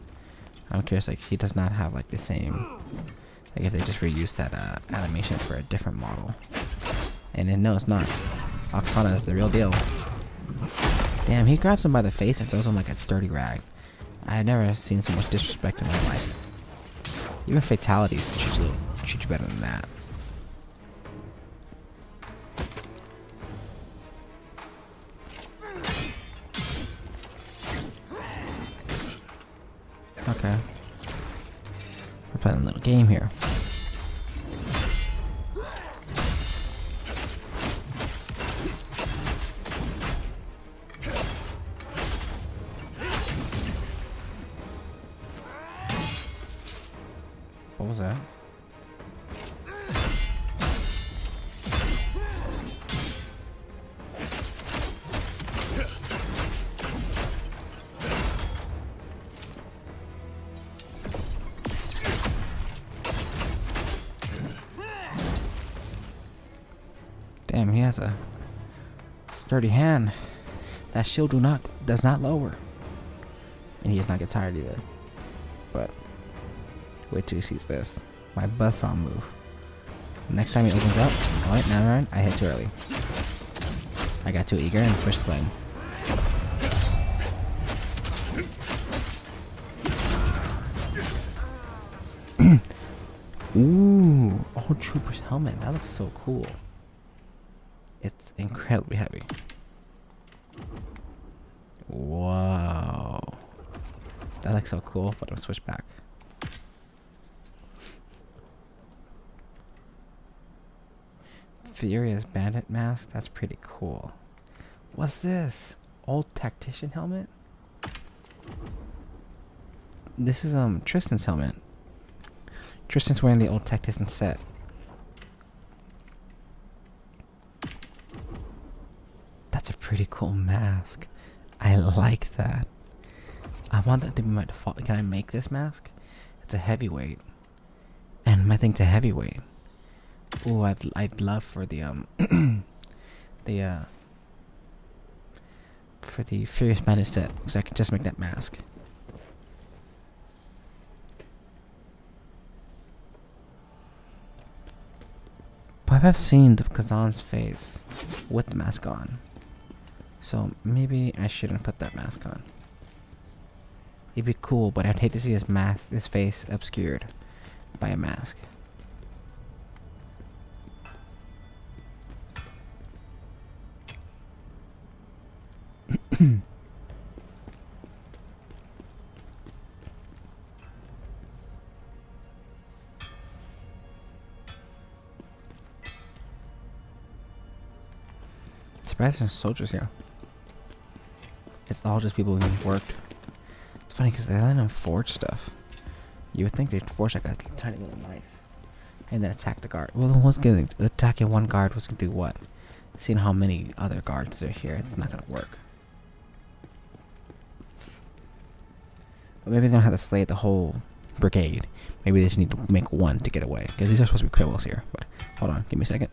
I'm curious, like, he does not have, like, the same, like, if they just reused that animation for a different model. And then, no, it's not. Oksana is the real deal. Damn, he grabs him by the face and throws him like a dirty rag. I have never seen so much disrespect in my life. Even fatalities treat you better than that. Okay. We're playing a little game here. What was that? Damn, he has a sturdy hand. That shield does not lower. And he does not get tired either. But wait till he sees this. My buzzsaw move. Next time he opens up, alright, never mind. I hit too early. I got too eager and pushed the button. Ooh, Old Trooper's helmet. That looks so cool. It's incredibly heavy. Whoa. That looks so cool, but I'll switch back. Furious Bandit mask? That's pretty cool. What's this? Old Tactician helmet? This is Tristan's helmet. Tristan's wearing the Old Tactician set. That's a pretty cool mask. I like that. I want that to be my default. Can I make this mask? It's a heavyweight. And my thing's a heavyweight. Ooh, I'd love for the for the Furious Bandit set, because I could just make that mask. But I've seen the Khazan's face with the mask on, so maybe I shouldn't put that mask on. It'd be cool, but I'd hate to see his face obscured by a mask. Surprised there's soldiers here. It's all just people who worked. It's funny because they let them forge stuff. You would think they'd forge like a tiny little knife and then attack the guard. Well, attacking one guard was gonna do what? Seeing how many other guards are here, it's not gonna work. But maybe they don't have to slay the whole brigade. Maybe they just need to make one to get away, because these are supposed to be criminals here. But hold on, give me a second.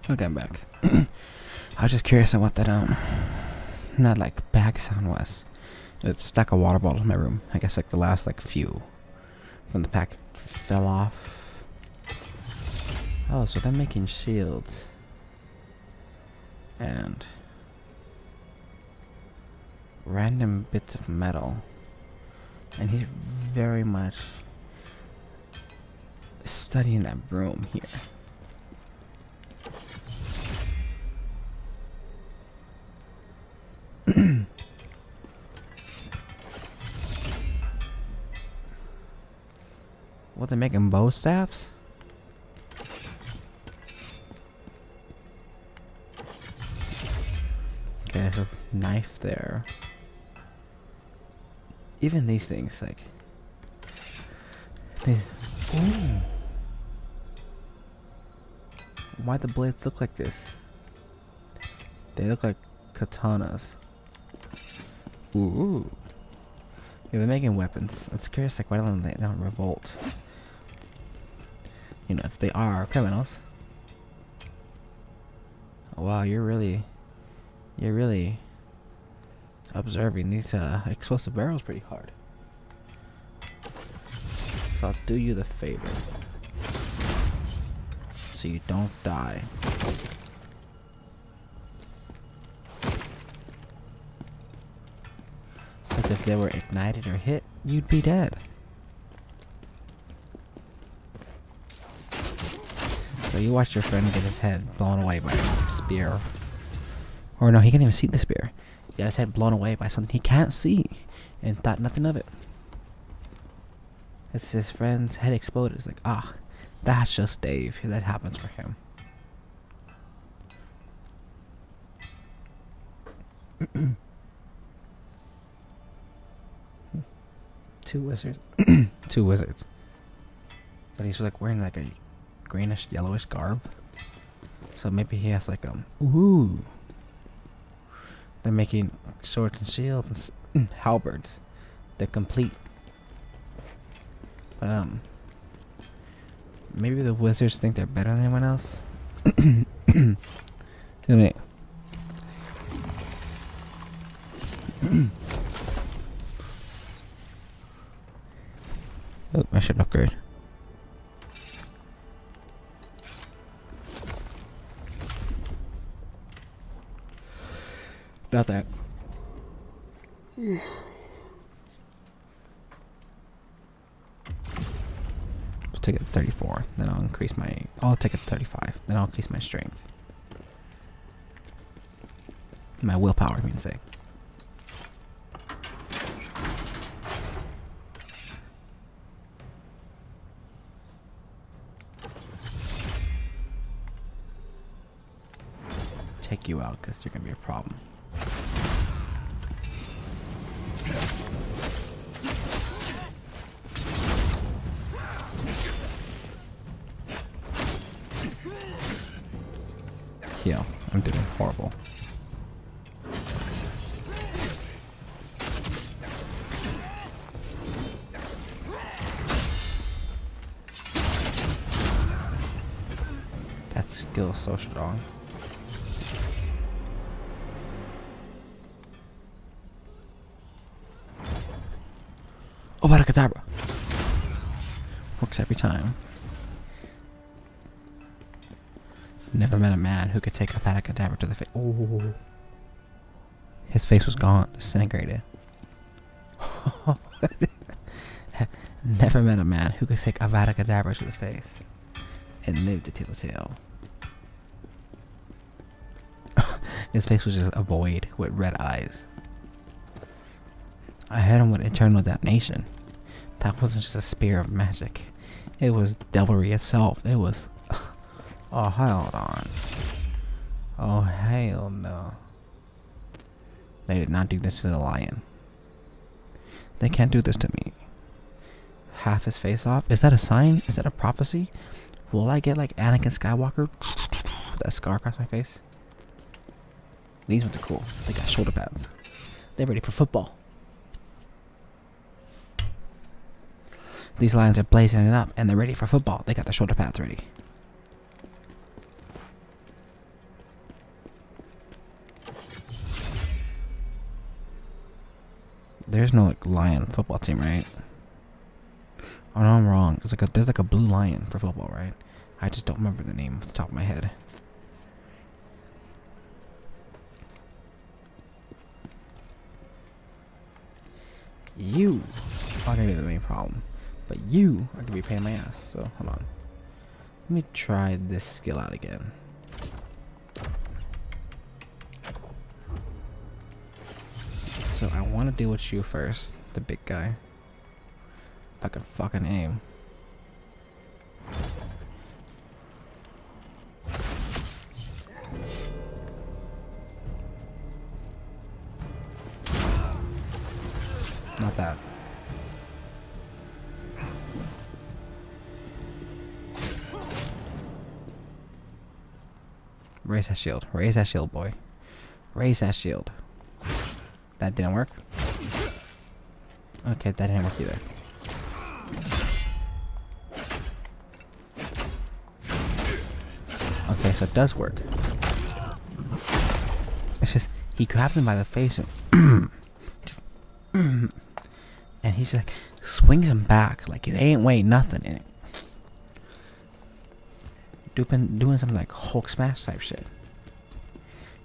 Okay, I'm back. I was just curious on what that not like bag sound was. It's like a water bottle in my room. I guess like the last like few from the pack fell off. Oh, so they're making shields and random bits of metal, and he's very much studying that room here. What, they're making bow staffs? Okay, there's a knife there. Even these things, like... Ooh! Why the blades look like this? They look like katanas. Ooh. Yeah, they're making weapons. I'm curious, like, why don't they don't revolt? You know, if they are criminals. Oh, wow, you're really observing these explosive barrels pretty hard. So I'll do you the favor, so you don't die. Because if they were ignited or hit, you'd be dead. So you watched your friend get his head blown away by a spear. Or no, he can't even see the spear. He got his head blown away by something he can't see, and thought nothing of it. As his friend's head exploded, it's like, ah, that's just Dave. That happens for him. Two wizards. Two wizards. But he's like wearing like a greenish yellowish garb. So maybe he has like ooh. They're making swords and shields and halberds. They're complete. But maybe the wizards think they're better than anyone else. Wait. Oh, I should upgrade. Not that. Let's take it to 34. Then I'll increase my... I'll take it to 35. Then I'll increase my strength. My willpower, I mean to say. Take you out because you're going to be a problem. Yeah, I'm doing horrible. That skill is so strong. Oh, Abracadabra! Works every time. Never met a man who could take a Abracadabra to the face. Oh, his face was gone, disintegrated. Never met a man who could take a Abracadabra to the face and lived to tell the tale. His face was just a void with red eyes. I hit him with eternal damnation. That wasn't just a spear of magic. It was devilry itself. It was... Oh, hold on. Oh, hell no. They did not do this to the lion. They can't do this to me. Half his face off? Is that a sign? Is that a prophecy? Will I get like Anakin Skywalker? That scar across my face? These ones are cool. They got shoulder pads. They're ready for football. These lions are blazing it up and they're ready for football. They got their shoulder pads ready. There's no like lion football team, right? Oh no, I'm wrong. It's like there's like a blue lion for football, right? I just don't remember the name off the top of my head. You are gonna be the main problem, but you are gonna be a pain in my ass. So hold on. Let me try this skill out again. So I want to deal with you first, the big guy. If I can fucking aim. Not bad. Raise that shield. Raise that shield, boy. Raise that shield. That didn't work. Okay, that didn't work either. Okay, so it does work. It's just, he grabbed him by the face and and he's like, swings him back like they ain't weigh nothing in it. Doing some like Hulk smash type shit.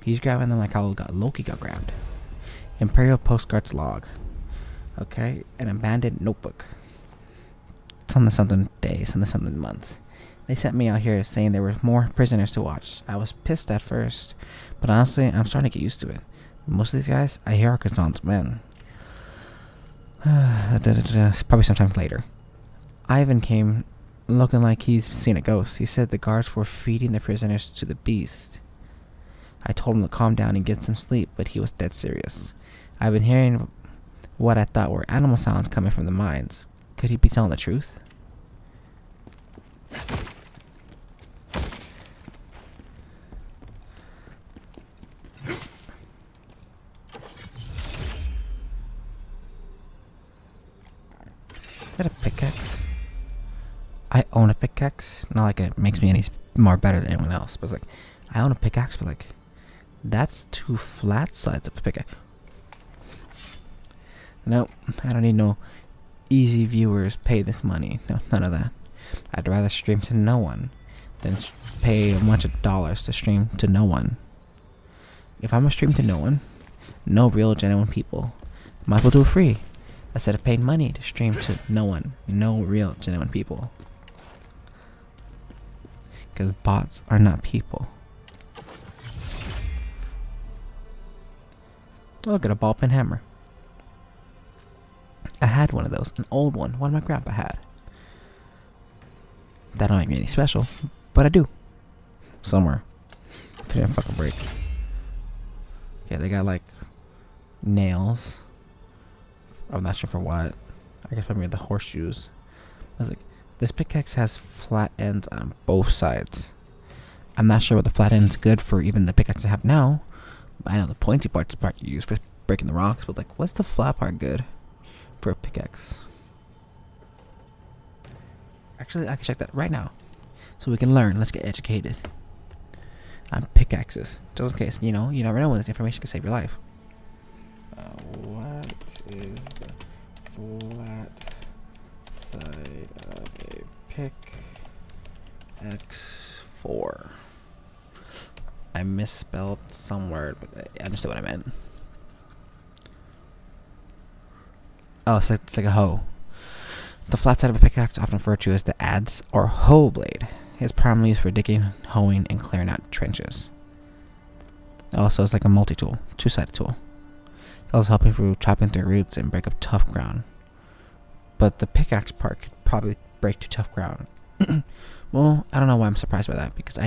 He's grabbing them like how Loki got grabbed. Imperial Postcards Log. Okay, an abandoned notebook. It's on the something day, something month. They sent me out here saying there were more prisoners to watch. I was pissed at first, but honestly, I'm starting to get used to it. Most of these guys, I hear are Khazan's men. Probably sometime later. Ivan came looking like he's seen a ghost. He said the guards were feeding the prisoners to the beast. I told him to calm down and get some sleep, but he was dead serious. I've been hearing what I thought were animal sounds coming from the mines. Could he be telling the truth? Is that a pickaxe? I own a pickaxe. Not like it makes me any more better than anyone else, but it's like, I own a pickaxe, but like, that's two flat sides of a pickaxe. No, I don't need no easy viewers pay this money. No, none of that. I'd rather stream to no one than pay a bunch of dollars to stream to no one. If I'm a stream to no one, no real genuine people, might as well do it free instead of paying money to stream to no one, no real genuine people. Because bots are not people. Oh, look at a ball peen hammer. I had one of those, an old one my grandpa had. That don't make me any special, but I do. Somewhere. It didn't fucking break. Yeah, they got like nails. I'm not sure for what. I guess maybe the horseshoes. I was like, this pickaxe has flat ends on both sides. I'm not sure what the flat end's good for, even the pickaxe I have now. I know the pointy part's the part you use for breaking the rocks, but like, what's the flat part good for a pickaxe? Actually, I can check that right now, so we can learn. Let's get educated on pickaxes, just in case. You know, you never know when this information can save your life. What is the flat side of a pickaxe for? I misspelled some word, but I understood what I meant. Oh, so it's like a hoe. The flat side of a pickaxe, often referred to as the adze or hoe blade, is primarily used for digging, hoeing, and clearing out trenches. Also, it's like a multi-tool, two-sided tool. It's also helping for chopping through roots and break up tough ground. But the pickaxe part could probably break to tough ground. Well, I don't know why I'm surprised by that, because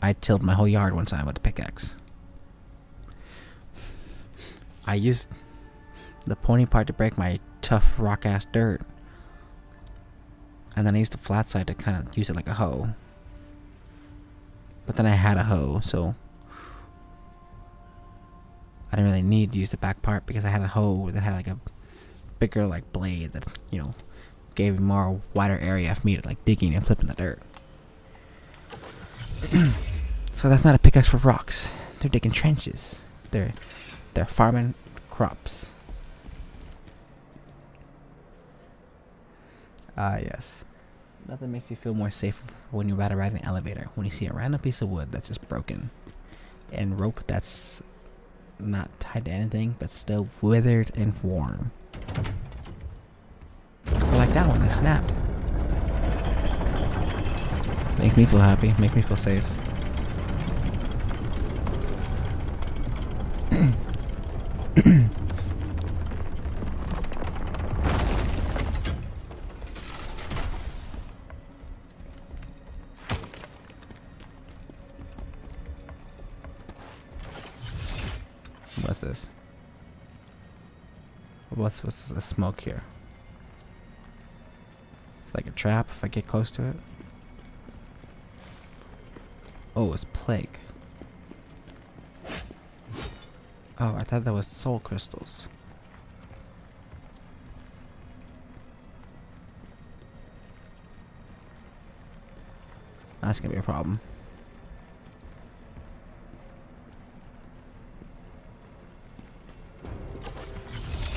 I tilled my whole yard one time with the pickaxe. I used the pointy part to break my tough rock ass dirt, and then I used the flat side to kind of use it like a hoe. But then I had a hoe, so I didn't really need to use the back part because I had a hoe that had like a bigger like blade that, you know, gave me more wider area for me to like digging and flipping the dirt. So that's not a pickaxe for rocks. They're digging trenches. They're farming crops. Ah, yes. Nothing makes you feel more safe when you're about to ride an elevator. When you see a random piece of wood that's just broken, and rope that's not tied to anything, but still withered and warm. Or like that one that snapped. Make me feel happy. Make me feel safe. What's this? What's the smoke here? It's like a trap if I get close to it. Oh, it's plague. Oh, I thought that was soul crystals. That's gonna be a problem.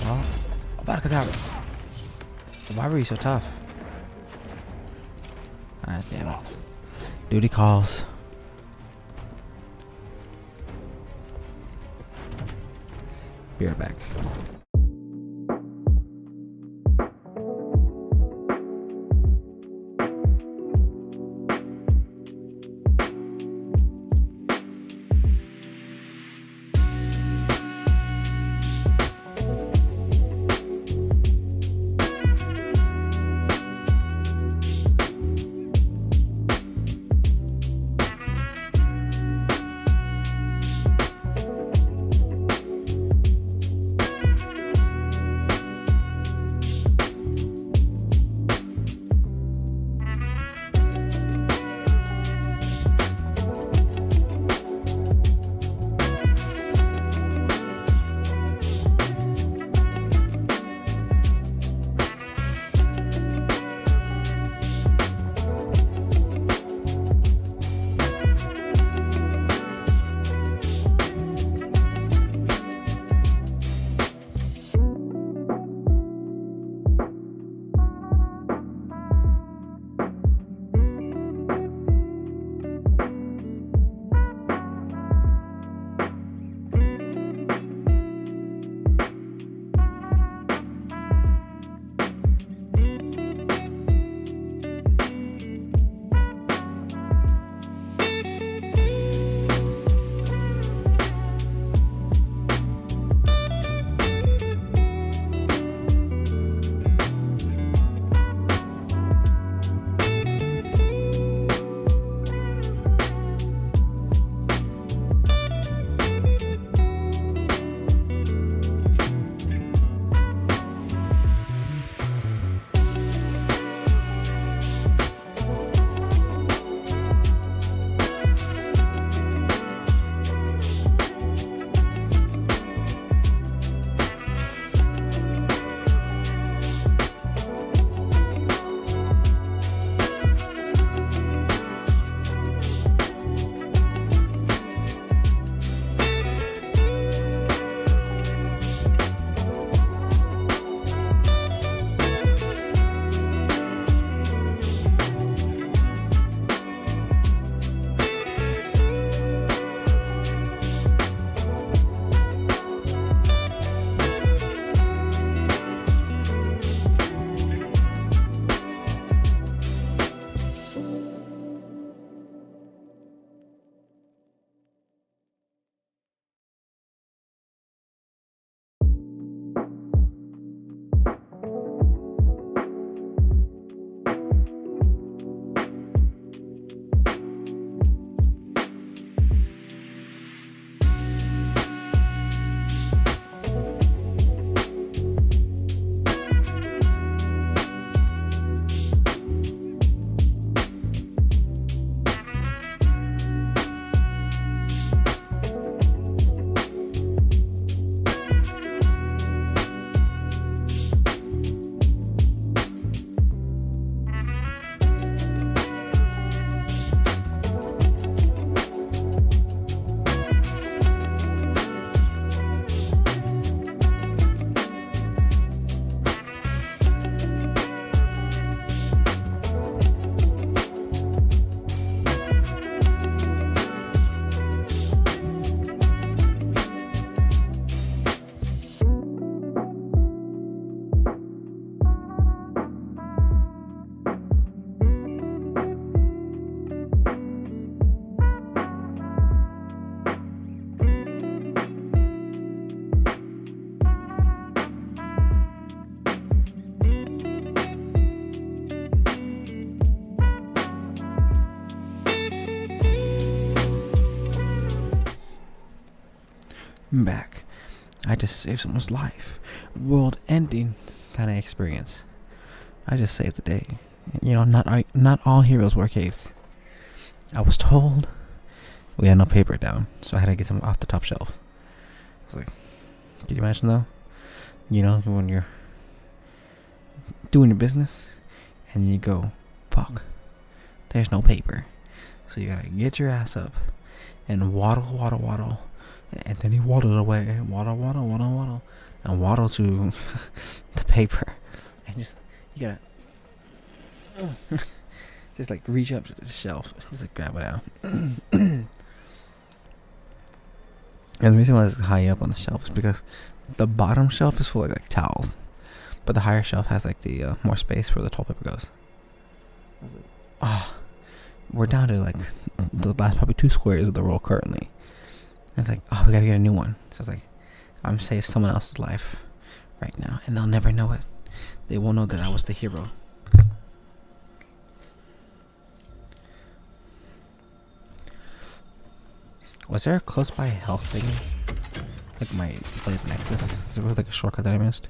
Oh, Abracadabra. Why were you so tough? Ah, damn it. Duty calls. Be right back. I'm back. I just saved someone's life. World-ending kind of experience. I just saved the day. You know, not all heroes wear capes. I was told we had no paper down, so I had to get some off the top shelf. I was like, can you imagine though? You know, when you're doing your business and you go, fuck, there's no paper. So you gotta get your ass up and waddle. And then you waddle away, waddle, and waddle to the paper. And just, you gotta just like reach up to the shelf, just like grab it out. And the reason why it's high up on the shelf is because the bottom shelf is full of like towels, but the higher shelf has like the more space where the toilet paper goes. I was like, we're down to like the last probably 2 squares of the roll currently. And it's like, we gotta get a new one. So it's like, I'm saving someone else's life right now, and they'll never know it. They won't know that I was the hero. Was there a close by health thing? Like my Blade Nexus? Is it really like a shortcut that I missed?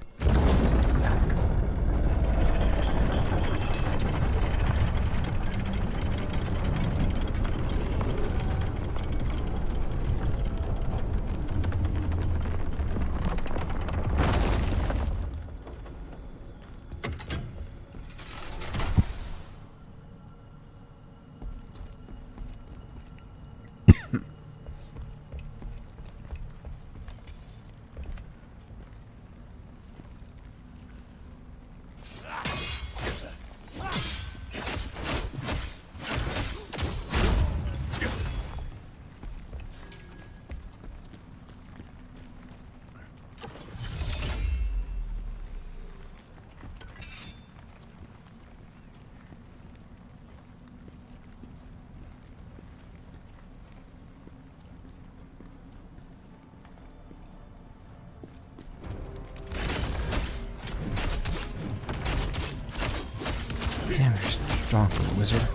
Damn, you're strong for a wizard.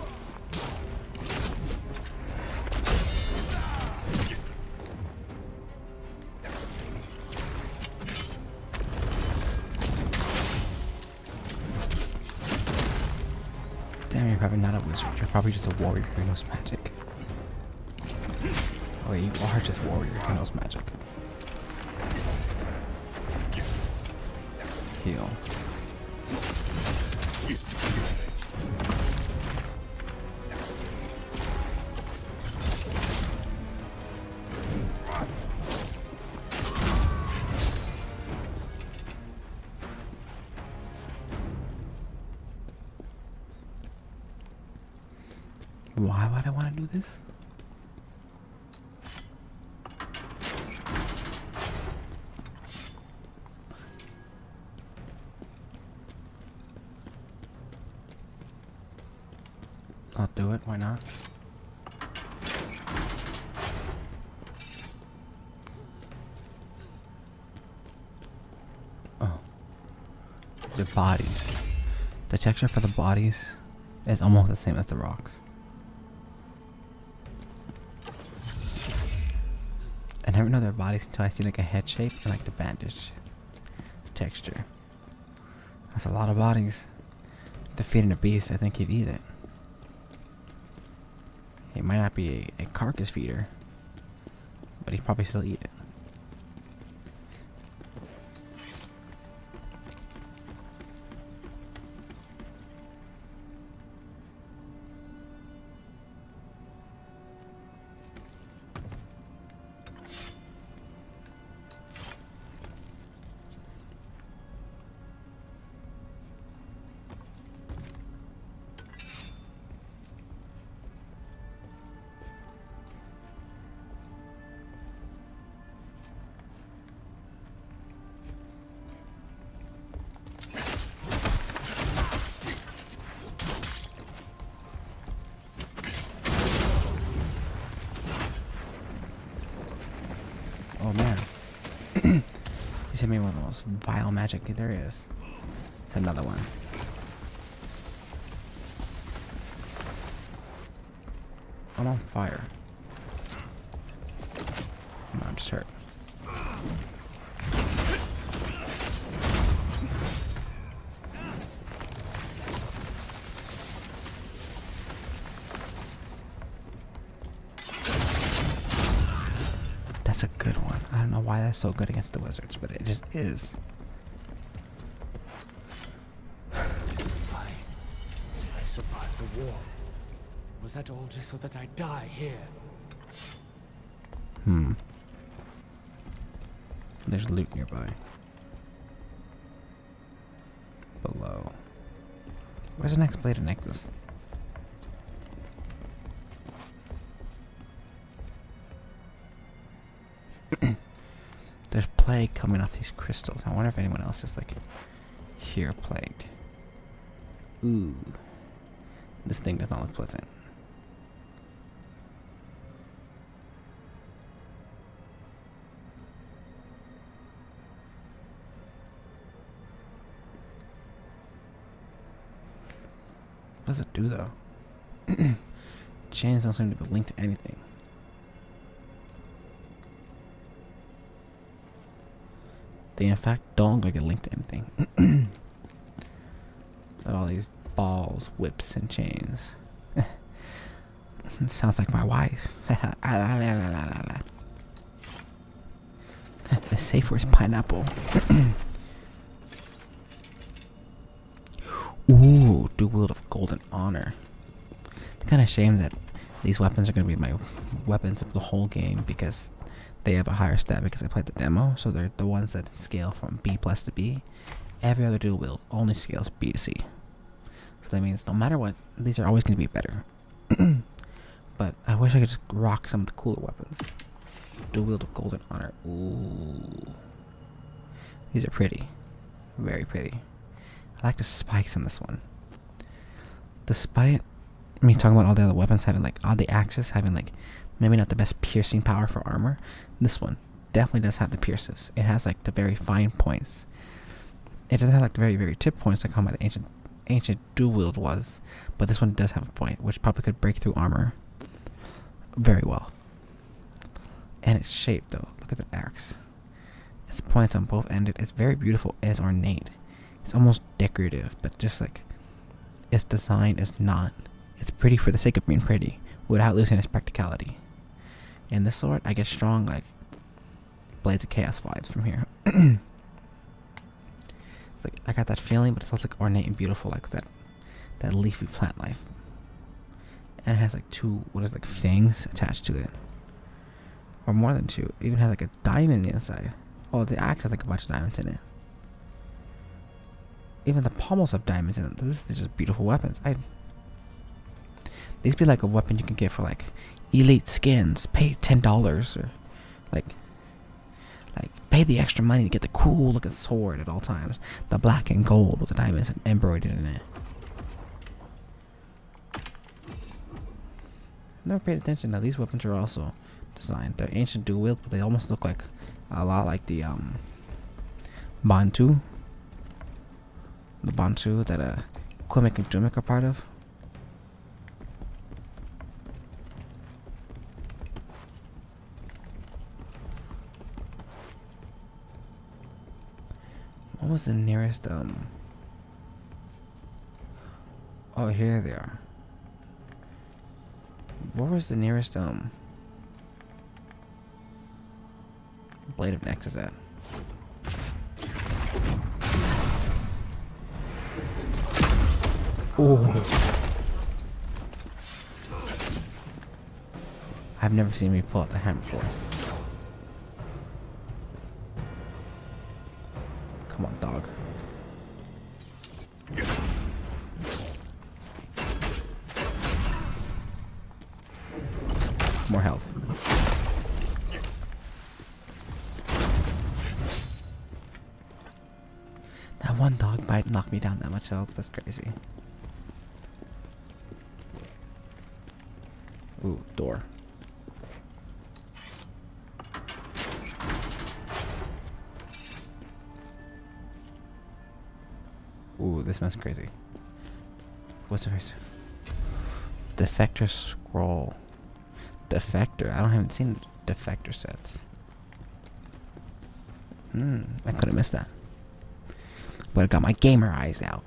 Damn, you're probably not a wizard. You're probably just a warrior who knows magic. Oh, wait, you are just a warrior who knows magic. Heal. Why would I want to do this? I'll do it, why not? Oh. The bodies. The texture for the bodies is almost the same as the rocks. I never know their bodies until I see like a head shape and like the bandage texture. That's a lot of bodies. Defeating a beast, I think he'd eat it. He might not be a carcass feeder, but he'd probably still eat it. Oh man. He's hit me with the most vile magic there is. It's another one. I'm on fire. No, I'm just hurt. That's a good one. I don't know why that's so good against the wizards, but it just is. I survived the war. Was that all just so that I die here? There's loot nearby. Below. Where's the next blade of necklace? There's plague coming off these crystals. I wonder if anyone else is like here plagued. Ooh. This thing does not look pleasant. What does it do though? Chains don't seem to be linked to anything. They in fact don't get linked to anything. But all these balls, whips, and chains. Sounds like my wife. The safe word's pineapple. Ooh, dual wield of golden honor. It's kind of shame that these weapons are going to be my weapons of the whole game because they have a higher stat because I played the demo. So they're the ones that scale from B plus to B. Every other dual wield only scales B to C. So that means no matter what, these are always going to be better. But I wish I could just rock some of the cooler weapons. Dual wield of golden honor. Ooh. These are pretty. Very pretty. I like the spikes on this one. Despite me talking about all the other weapons having like all the axes having like maybe not the best piercing power for armor, this one definitely does have the pierces. It has like the very fine points. It doesn't have like the very, very tip points like how my ancient dual wield was, but this one does have a point which probably could break through armor very well. And its shape though, look at the axe. Its points on both ends. It's very beautiful. It's ornate. It's almost decorative, but just like its design is not. It's pretty for the sake of being pretty, without losing its practicality. And this sword, I get strong like Blades of Chaos vibes from here. It's like I got that feeling, but it's also like ornate and beautiful, like that leafy plant life. And it has like two, like fangs attached to it, or more than two. It even has like a diamond in the inside. Oh, the axe has like a bunch of diamonds in it. Even the pommels have diamonds in them. This is just beautiful weapons. These be like a weapon you can get for like elite skins. Pay $10 or like pay the extra money to get the cool looking sword at all times. The black and gold with the diamonds embroidered in it. Never paid attention. Now these weapons are also designed. They're ancient dual wield, but they almost look like a lot like the Bantu. The Bantu that Quimek and Jumek are part of. What was the nearest oh, here they are. Where was the nearest Blade of Nexus at? Oh. I've never seen me pull out the hammer before. Come on, dog. More health. That one dog bite knocked me down that much health. That's crazy. Ooh, door. Ooh, this smells crazy. What's the first? Defector scroll. Defector. I haven't seen defector sets. I could have missed that. But I got my gamer eyes out.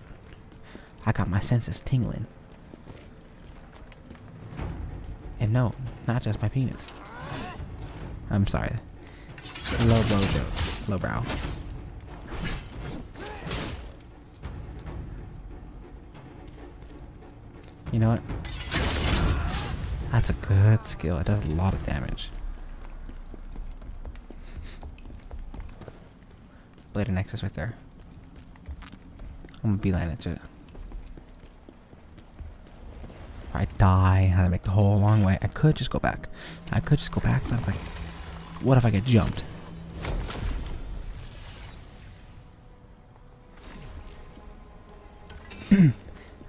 I got my senses tingling. And no, not just my penis. I'm sorry. Low blow joke. Low brow. You know what? That's a good skill. It does a lot of damage. Blade of Nexus right there. I'm gonna beeline it to it. If I die, I have to make the whole long way. I could just go back. But I was like, what if I get jumped?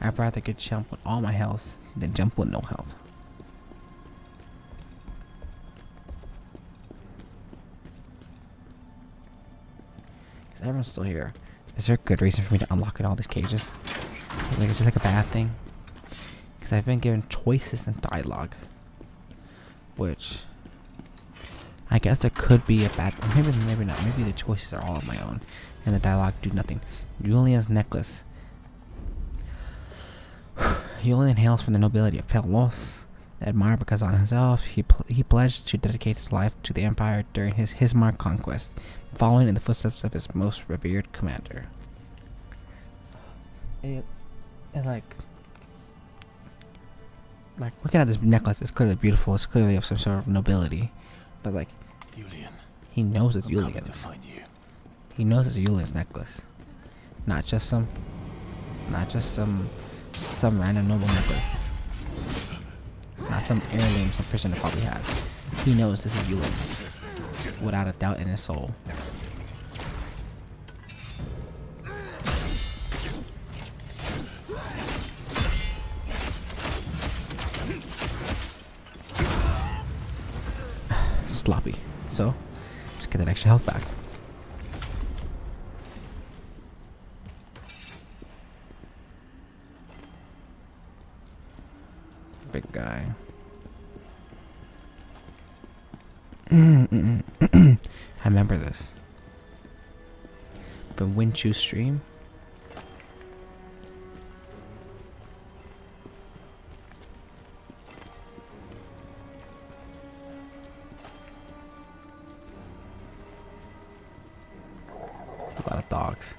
I'd rather get jumped with all my health than jump with no health. Because everyone's still here. Is there a good reason for me to unlock all these cages? Like, is it like a bad thing? Because I've been given choices and dialogue. Which, I guess there could be a bad thing. Maybe not. Maybe the choices are all on my own. And the dialogue do nothing. Julian's necklace. Julian hails from the nobility of Pelos. Admired by Khazan himself, he pledged to dedicate his life to the Empire during his Hismar conquest, following in the footsteps of his most revered commander. And like looking at this necklace, it's clearly beautiful. It's clearly of some sort of nobility, but like, Julian, he knows it's I'm coming Julian's. to find you. He knows it's Julian's necklace, not just some random noble necklace. Not some heirloom some prisoner probably has. He knows this is Julian, without a doubt in his soul. Sloppy. So, just get that extra health back. Big guy. I remember this. From Winchu stream. A lot of dogs.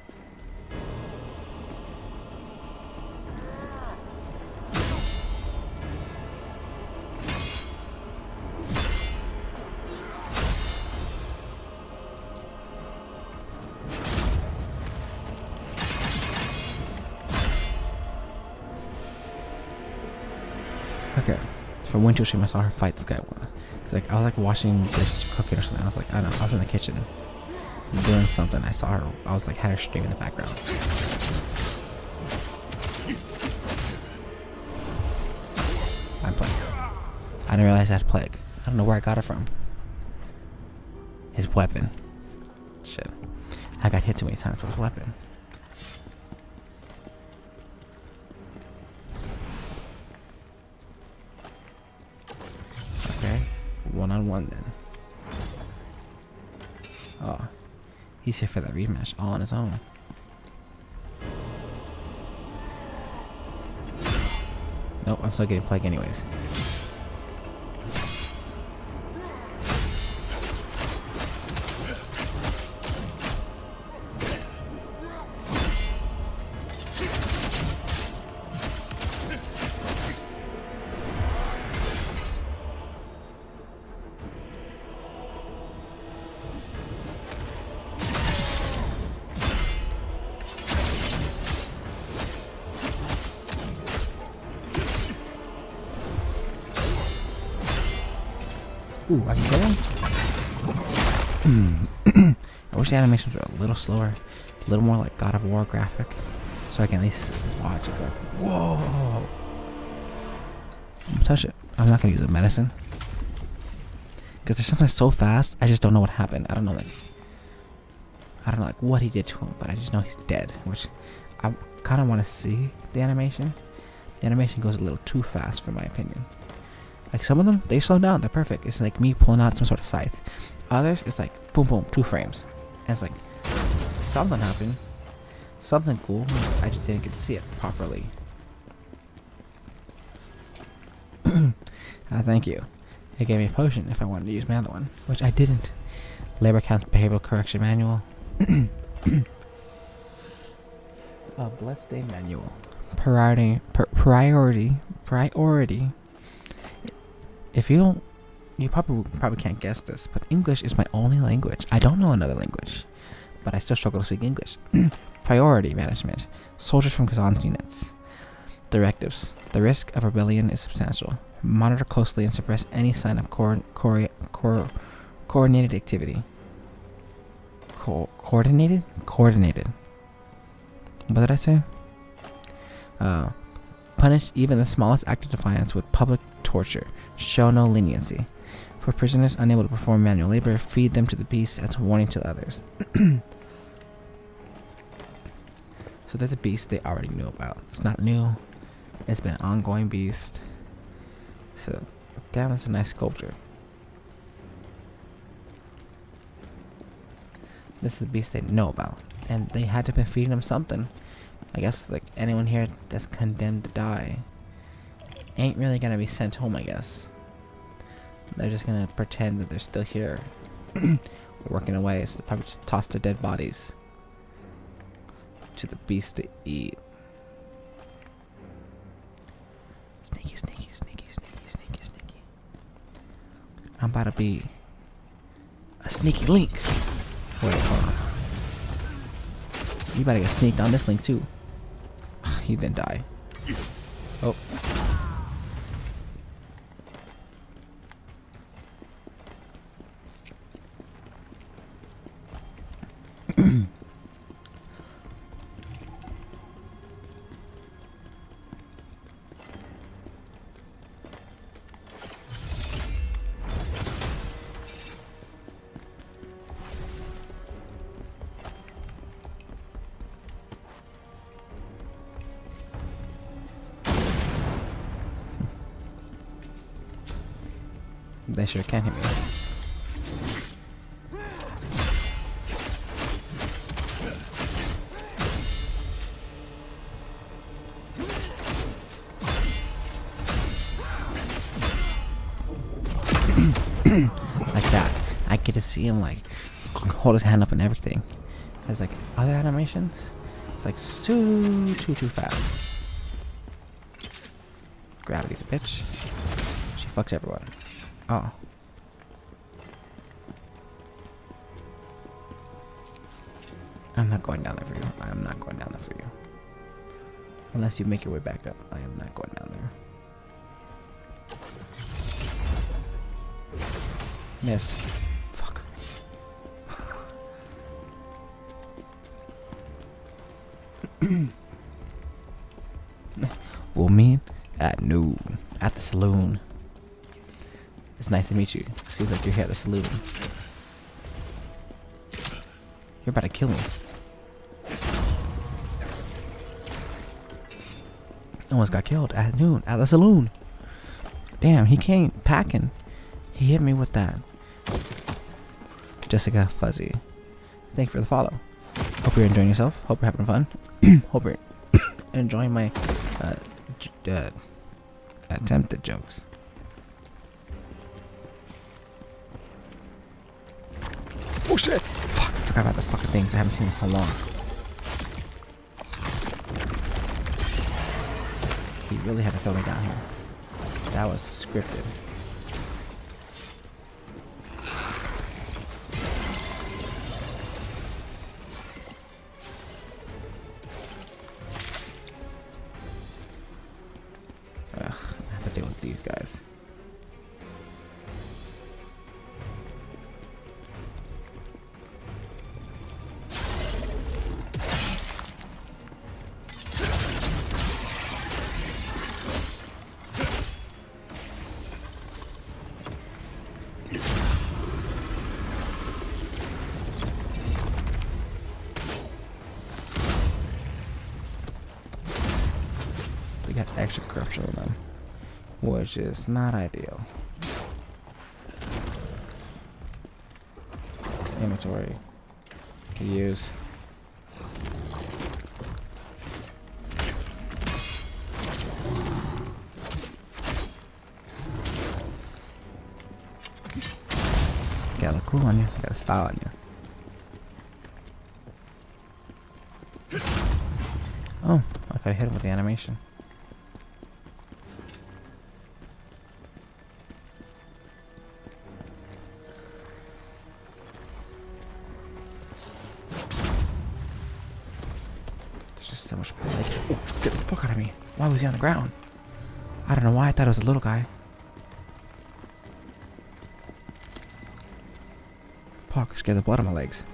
Okay, from Winter Stream, I saw her fight this guy. Like, I was like watching this cooking or something. I was like, I don't know, I was in the kitchen doing something. I saw her. I was like, had her stream in the background. I'm Plague. I didn't realize I had Plague. I don't know where I got it from. His weapon. Shit. I got hit too many times with his weapon. Okay. One-on-one then. Oh. He's here for that rematch all on his own. Nope, I'm still getting Plague anyways. Ooh, I can kill him? I wish the animations were a little slower, a little more like God of War graphic, so I can at least watch it. Like, whoa! I'm gonna touch it. I'm not gonna use a medicine because there's something so fast. I just don't know what happened. I don't know like what he did to him, but I just know he's dead. Which I kind of want to see the animation. The animation goes a little too fast, for my opinion. Like some of them, they slow down. They're perfect. It's like me pulling out some sort of scythe. Others, it's like boom, boom, 2 frames. And it's like something happened, something cool. I just didn't get to see it properly. Thank you. It gave me a potion if I wanted to use my other one, which I didn't. Labor Council Behavioral Correction Manual. A Bloodstain Manual. Priority. If you don't, you probably can't guess this, but English is my only language. I don't know another language, but I still struggle to speak English. Priority management. Soldiers from Khazan's units. Directives. The risk of rebellion is substantial. Monitor closely and suppress any sign of coordinated activity. Coordinated? Coordinated. What did I say? Punish even the smallest act of defiance with public torture. Show no leniency. For prisoners unable to perform manual labor, feed them to the beast as a warning to others. So there's a beast they already knew about. It's not new. It's been an ongoing beast. So, damn, that's a nice sculpture. This is the beast they know about. And they had to have been feeding them something. I guess, like, anyone here that's condemned to die ain't really gonna be sent home, I guess. They're just gonna pretend that they're still here. Working away, so they'll probably just toss their dead bodies to the beast to eat. Sneaky, sneaky, sneaky, sneaky, sneaky, sneaky. I'm about to be a sneaky link. Wait, hold on. You better get sneaked on this link too. He didn't die. Oh. They sure can hit me. Like that. I get to see him like hold his hand up and everything. Has like other animations. It's like too fast. Gravity's a bitch. She fucks everyone. Oh. I'm not going down there for you. I am not going down there for you. Unless you make your way back up. I am not going down there. Missed. Fuck. We'll meet at noon at the saloon. It's nice to meet you. Seems like you're here at the saloon. You're about to kill me. Almost got killed at noon at the saloon. Damn, he came packing. He hit me with that. Jessica Fuzzy. Thank you for the follow. Hope you're enjoying yourself. Hope you're having fun. Hope you're enjoying my attempted jokes. Oh shit! Fuck, I forgot about the fucking things. I haven't seen them so long. He really had to throw me down here. That was scripted. Ugh, I have to deal with these guys. We got extra corruption on them, which is not ideal. Inventory. Use. gotta look cool on you. You gotta style on you. Oh, I could hit him with the animation. There's just so much blood. Oh, get the fuck out of me. Why was he on the ground? I don't know why I thought it was a little guy. Fuck, scared the blood on my legs.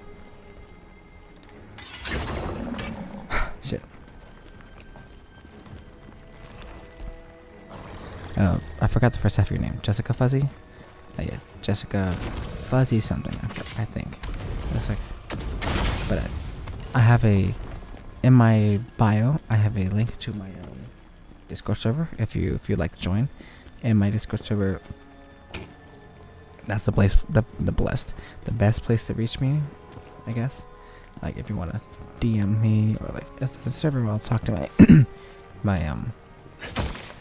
Shit. I forgot the first half of your name. Jessica Fuzzy? Oh yeah, Jessica Fuzzy something, I think. It's like, but I have a, in my bio, I have a link to my Discord server if you'd like to join. In my Discord server, that's the place, the best place to reach me, I guess. Like if you want to DM me, or like it's the server where I'll talk to my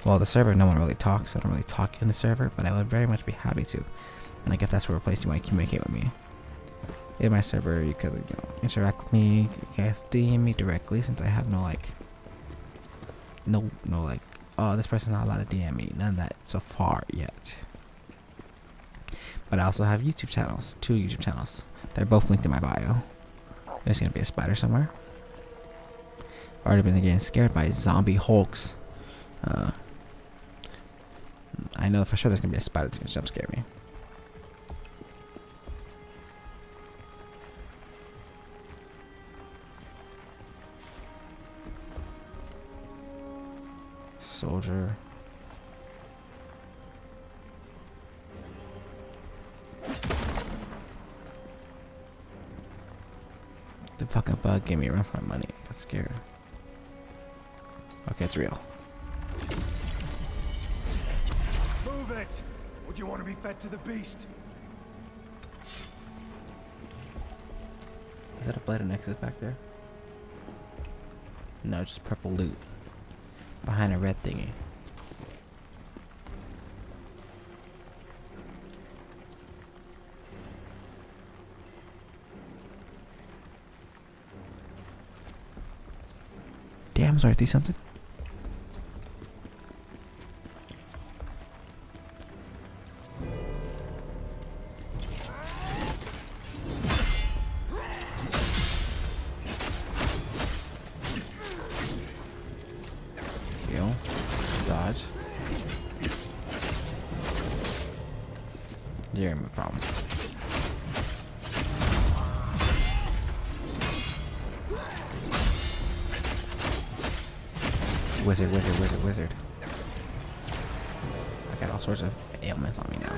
well, the server no one really talks, so I don't really talk in the server, but I would very much be happy to. And like if that's where a place you want to communicate with me. In my server, you could interact with me. You guys DM me directly, since I have no like, no like, oh, this person's not allowed to DM me. None of that so far yet. But I also have YouTube channels, 2 YouTube channels. They're both linked in my bio. There's gonna be a spider somewhere. I've already been getting scared by zombie hulks. I know for sure there's gonna be a spider that's gonna jump scare me. Soldier. The fucking bug gave me a run for my money. I got scared. Okay, it's real. Move it! Would you want to be fed to the beast? Is that a Blade of Nexus back there? No, just purple loot. Behind a red thingy. Damn, sorry, do something. Heal. Dodge. You're my problem. Wizard. I got all sorts of ailments on me now.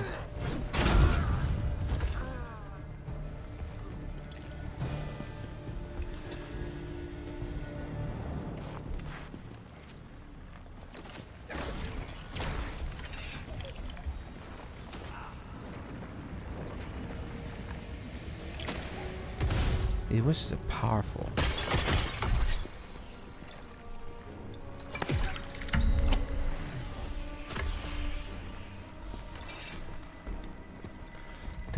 These wishes are powerful.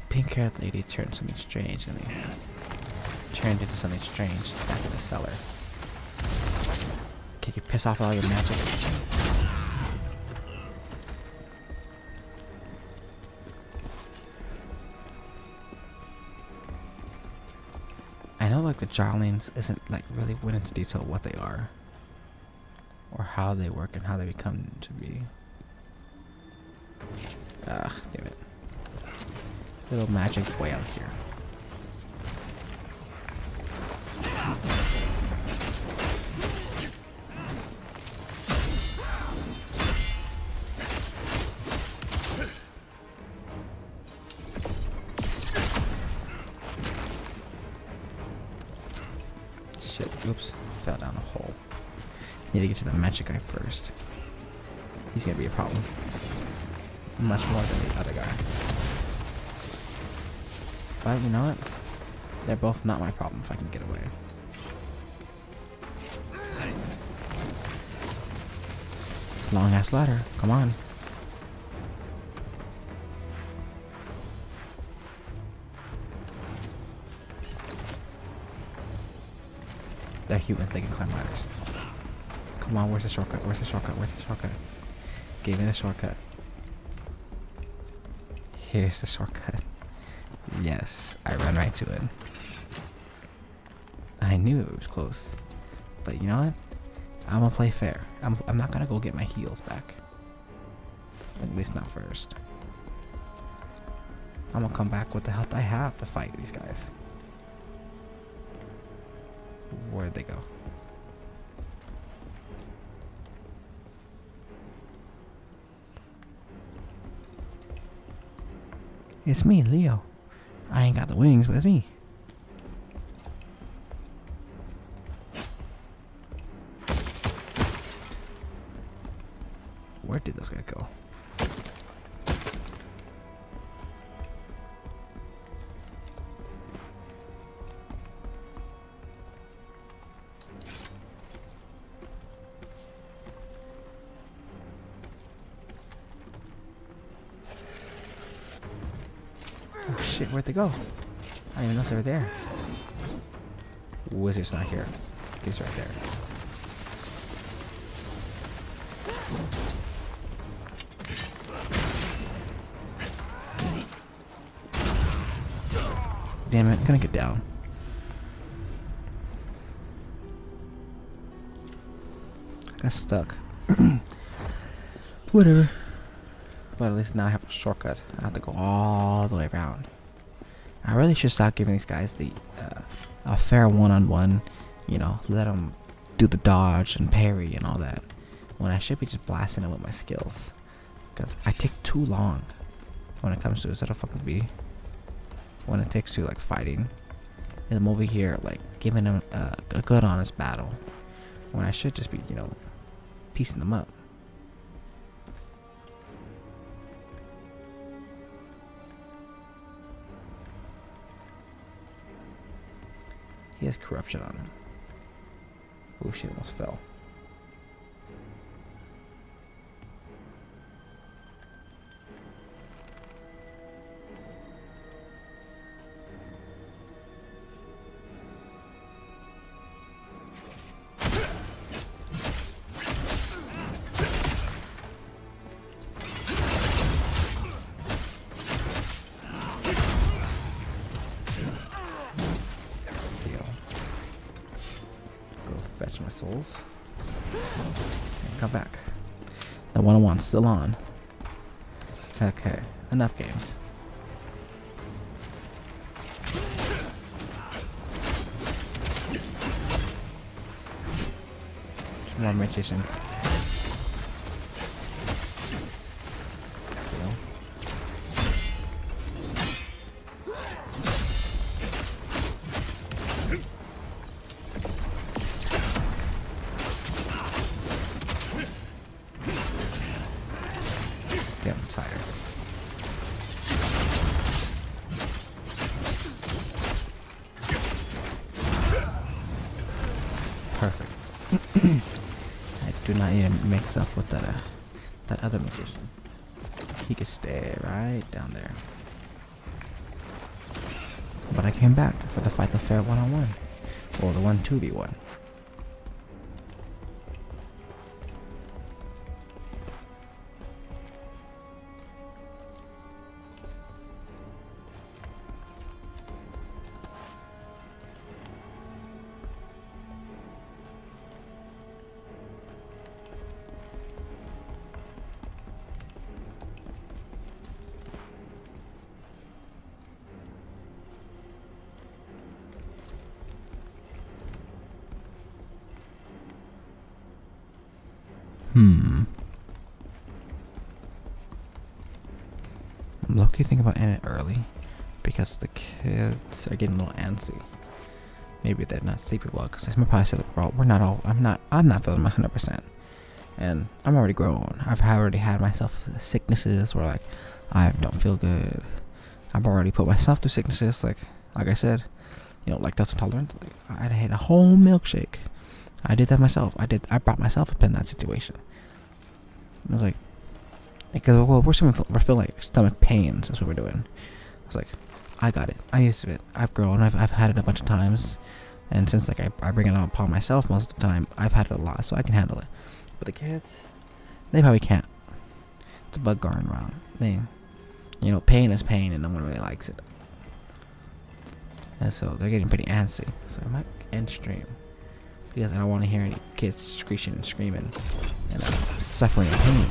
Pink-haired lady turned something strange and they turned into something strange back in the cellar. Can you piss off all your magic? I know like the Jarlings isn't like really went into detail what they are. Or how they work and how they become to be. Ugh, damn it. Little magic boy out here. Shit, oops, fell down a hole. Need to get to the magic guy first. He's gonna be a problem. Much more than the other guy. But you know what? They're both not my problem if I can get away. Long ass ladder. Come on. They're humans. They can climb ladders. Come on, where's the shortcut? Where's the shortcut? Where's the shortcut? Give me the shortcut. Here's the shortcut. Yes, I ran right to it. I knew it was close. But you know what? I'm gonna play fair. I'm not gonna go get my heals back. At least not first. I'm gonna come back with the health I have to fight these guys. Where'd they go? It's me, Leo. I ain't got the wings, but it's me. Where did those guys go? Oh shit, where'd they go? I didn't even know they were there. Wizard's not here. He's right there. Damn it, gonna get down. I got stuck. Whatever. But at least now I have a shortcut. I have to go all the way around. I really should stop giving these guys the a fair one-on-one. You know, let them do the dodge and parry and all that. When I should be just blasting them with my skills. Because I take too long when it comes to ZFB. When it takes to like fighting. And I'm over here like giving them a good honest battle. When I should just be, you know, piecing them up. He has corruption on him. Oh shit, almost fell. Fetch my souls. And come back. The one-on-one's still on. Okay, enough games. Some more magicians. Damn, I'm tired. Perfect. I do not even mix up with that other magician. He could stay right down there. But I came back for the fight the fair one-on-one. Or the 1-2v1. I'm low-key thinking about ending it early because the kids are getting a little antsy. Maybe they're not sleeping well because I'm probably said, bro, we're not all. I'm not feeling my 100%, and I'm already grown. I've already had myself sicknesses where like I don't feel good. I've already put myself through sicknesses like I said, you know, lactose intolerant. Like, I had a whole milkshake. I did that myself. I brought myself up in that situation. I was like, because we're feeling like stomach pains. That's what we're doing. I was like, I got it. I'm used to it. I've grown. I've had it a bunch of times, And since like I bring it upon myself most of the time, I've had it a lot, so I can handle it. But the kids, they probably can't. It's a bug going around. Pain is pain, and no one really likes it. And so they're getting pretty antsy. So I might end stream because I don't want to hear any kids screeching and screaming and suffering pain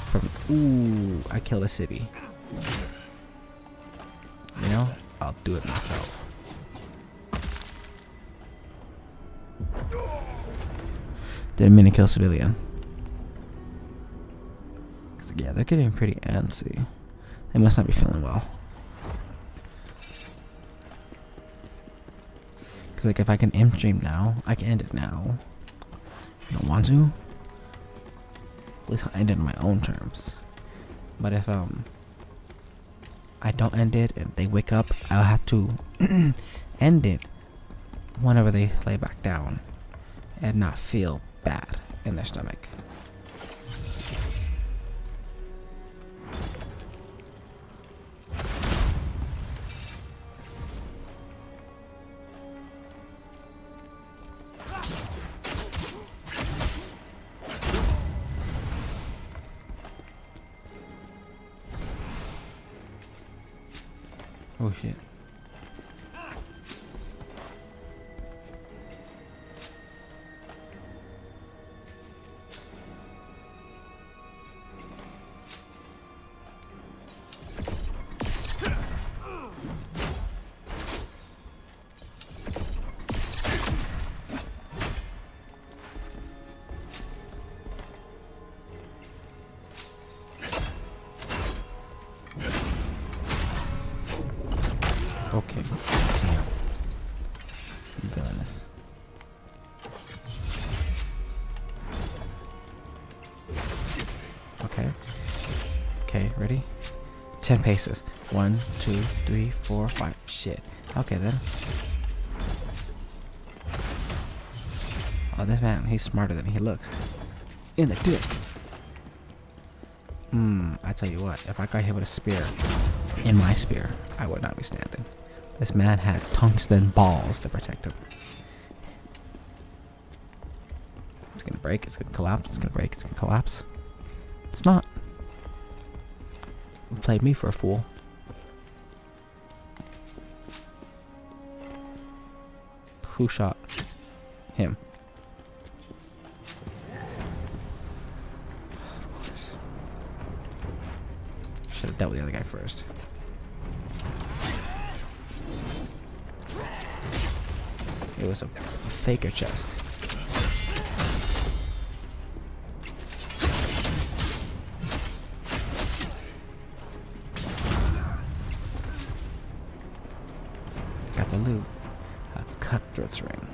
from. Ooh, I killed a city. I'll do it myself. Didn't mean to kill civilian. Yeah, they're getting pretty antsy. They must not be feeling well. Because like if I can end stream now, I can end it now. If I don't want to, at least I'll end it on my own terms. But if I don't end it and they wake up, I'll have to end it whenever they lay back down and not feel bad in their stomach. Oh shit. Okay. Damn. I'm doing this. Okay. Okay, ready? 10 paces. 1, 2, 3, 4, 5. Shit. Okay then. Oh, this man, he's smarter than he looks. In the dick. I tell you what, if I got hit with a spear, in my spear, I would not be standing. This man had tungsten balls to protect him. It's gonna break, it's gonna collapse, it's gonna break, it's gonna collapse. It's not. He played me for a fool. Who shot him? Of course. Should have dealt with the other guy first. It was a faker chest. Got the loot. A cutthroat's ring.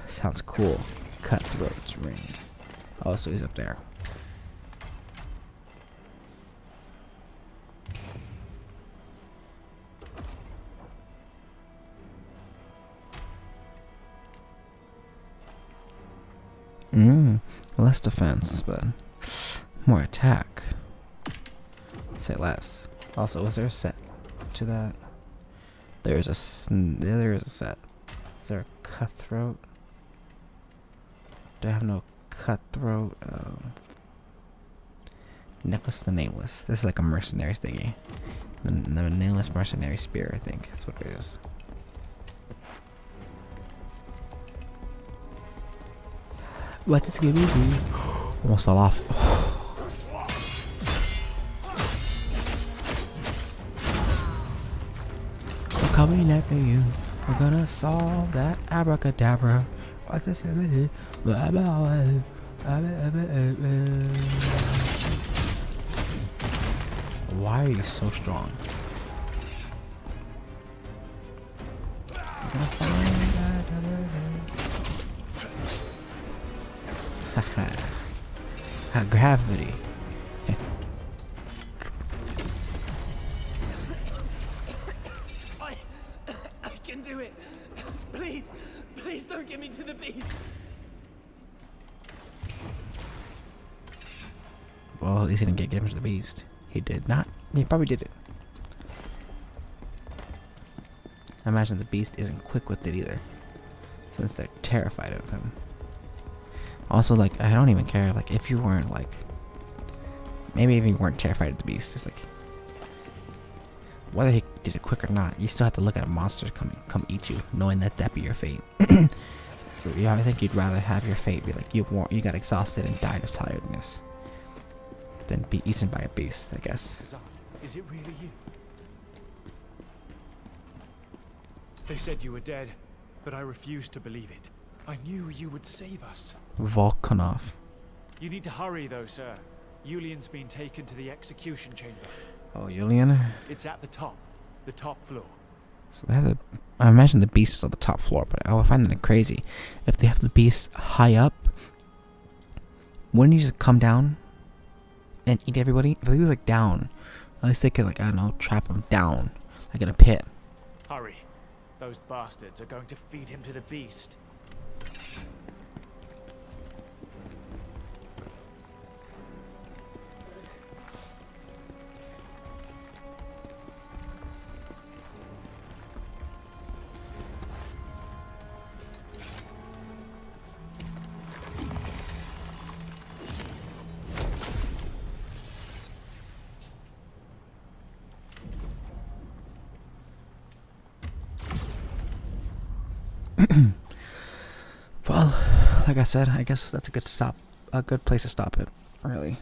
Sounds cool. Cutthroat's ring. Oh, so he's up there. Less defense, but more attack. Say less. Also, was there a set to that? There is a set. Is there a cutthroat? Do I have no cutthroat? Necklace of the Nameless. This is like a mercenary thingy. The Nameless Mercenary Spear, I think. That's what it is. What is gonna do? Almost fell off. We're coming after you. We're gonna solve that abracadabra. What's this gonna do? Why are you so strong? Gravity. I can do it. Please, please don't get me to the beast. Well, at least he didn't get given to the beast. He did not. He probably did it. I imagine the beast isn't quick with it either, since they're terrified of him. Also, like, I don't even care, like, if you weren't, like, maybe if you weren't terrified of the beast, it's like, whether he did it quick or not, you still have to look at a monster come eat you, knowing that be your fate. So, yeah, I think you'd rather have your fate be like, you got exhausted and died of tiredness, than be eaten by a beast, I guess. Khazan, is it really you? They said you were dead, but I refused to believe it. I knew you would save us. Volkanov. You need to hurry, though, sir. Yulian's been taken to the execution chamber. Oh, Julian. It's at the top floor. So they have I imagine the beast is on the top floor, but I would find that crazy. If they have the beast high up, wouldn't he just come down and eat everybody? If he was like down, at least they could, like, I don't know, trap him down, like in a pit. Hurry. Those bastards are going to feed him to the beast. Well, like I said, I guess that's a good place to stop it. Really,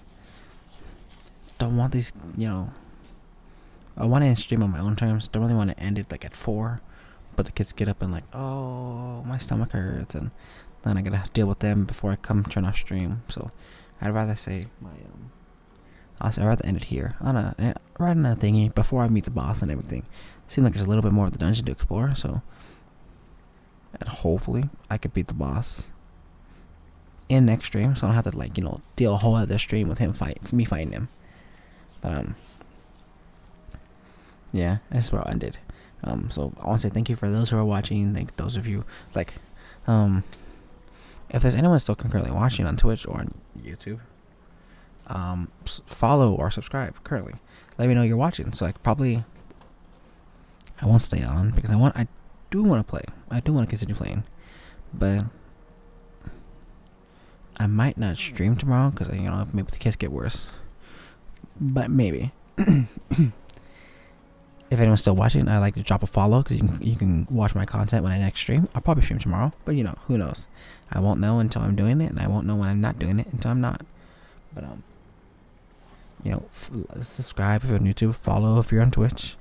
don't want these, I want to stream on my own terms. Don't really want to end it like at 4, but the kids get up and like, oh, my stomach hurts, and then I gotta deal with them before I come turn off stream. So I'd rather say I'd rather end it here on a thingy before I meet the boss and everything. Seems like there's a little bit more of the dungeon to explore, so. And hopefully I could beat the boss in next stream, so I don't have to, like, deal a whole other stream with me fighting him. But yeah, that's where I ended. So I want to say thank you for those who are watching. Thank those of you, like, if there's anyone still currently watching on Twitch or on YouTube, follow or subscribe currently. Let me know you're watching, so I won't stay on because I do want to play. I do want to continue playing, but I might not stream tomorrow because if maybe the kids get worse. But maybe. If anyone's still watching, I'd like to drop a follow because you can watch my content when I next stream. I'll probably stream tomorrow, but who knows? I won't know until I'm doing it, and I won't know when I'm not doing it until I'm not. But subscribe if you're on YouTube, follow if you're on Twitch.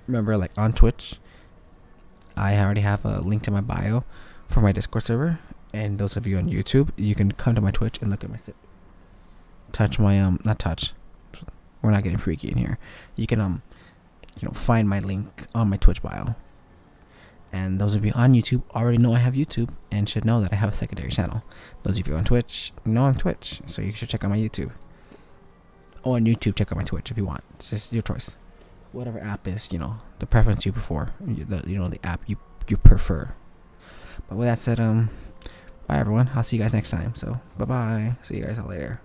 Remember, like, on Twitch, I already have a link to my bio for my Discord server, and those of you on YouTube, you can come to my Twitch and look at my not touch. We're not getting freaky in here. You can find my link on my Twitch bio. And those of you on YouTube already know I have YouTube and should know that I have a secondary channel. Those of you on Twitch know I'm Twitch, so you should check out my YouTube. Or on YouTube, check out my Twitch if you want. It's just your choice. Whatever app is, the preference you prefer, the app you prefer. But with that said, bye everyone. I'll see you guys next time. So bye bye. See you guys all later.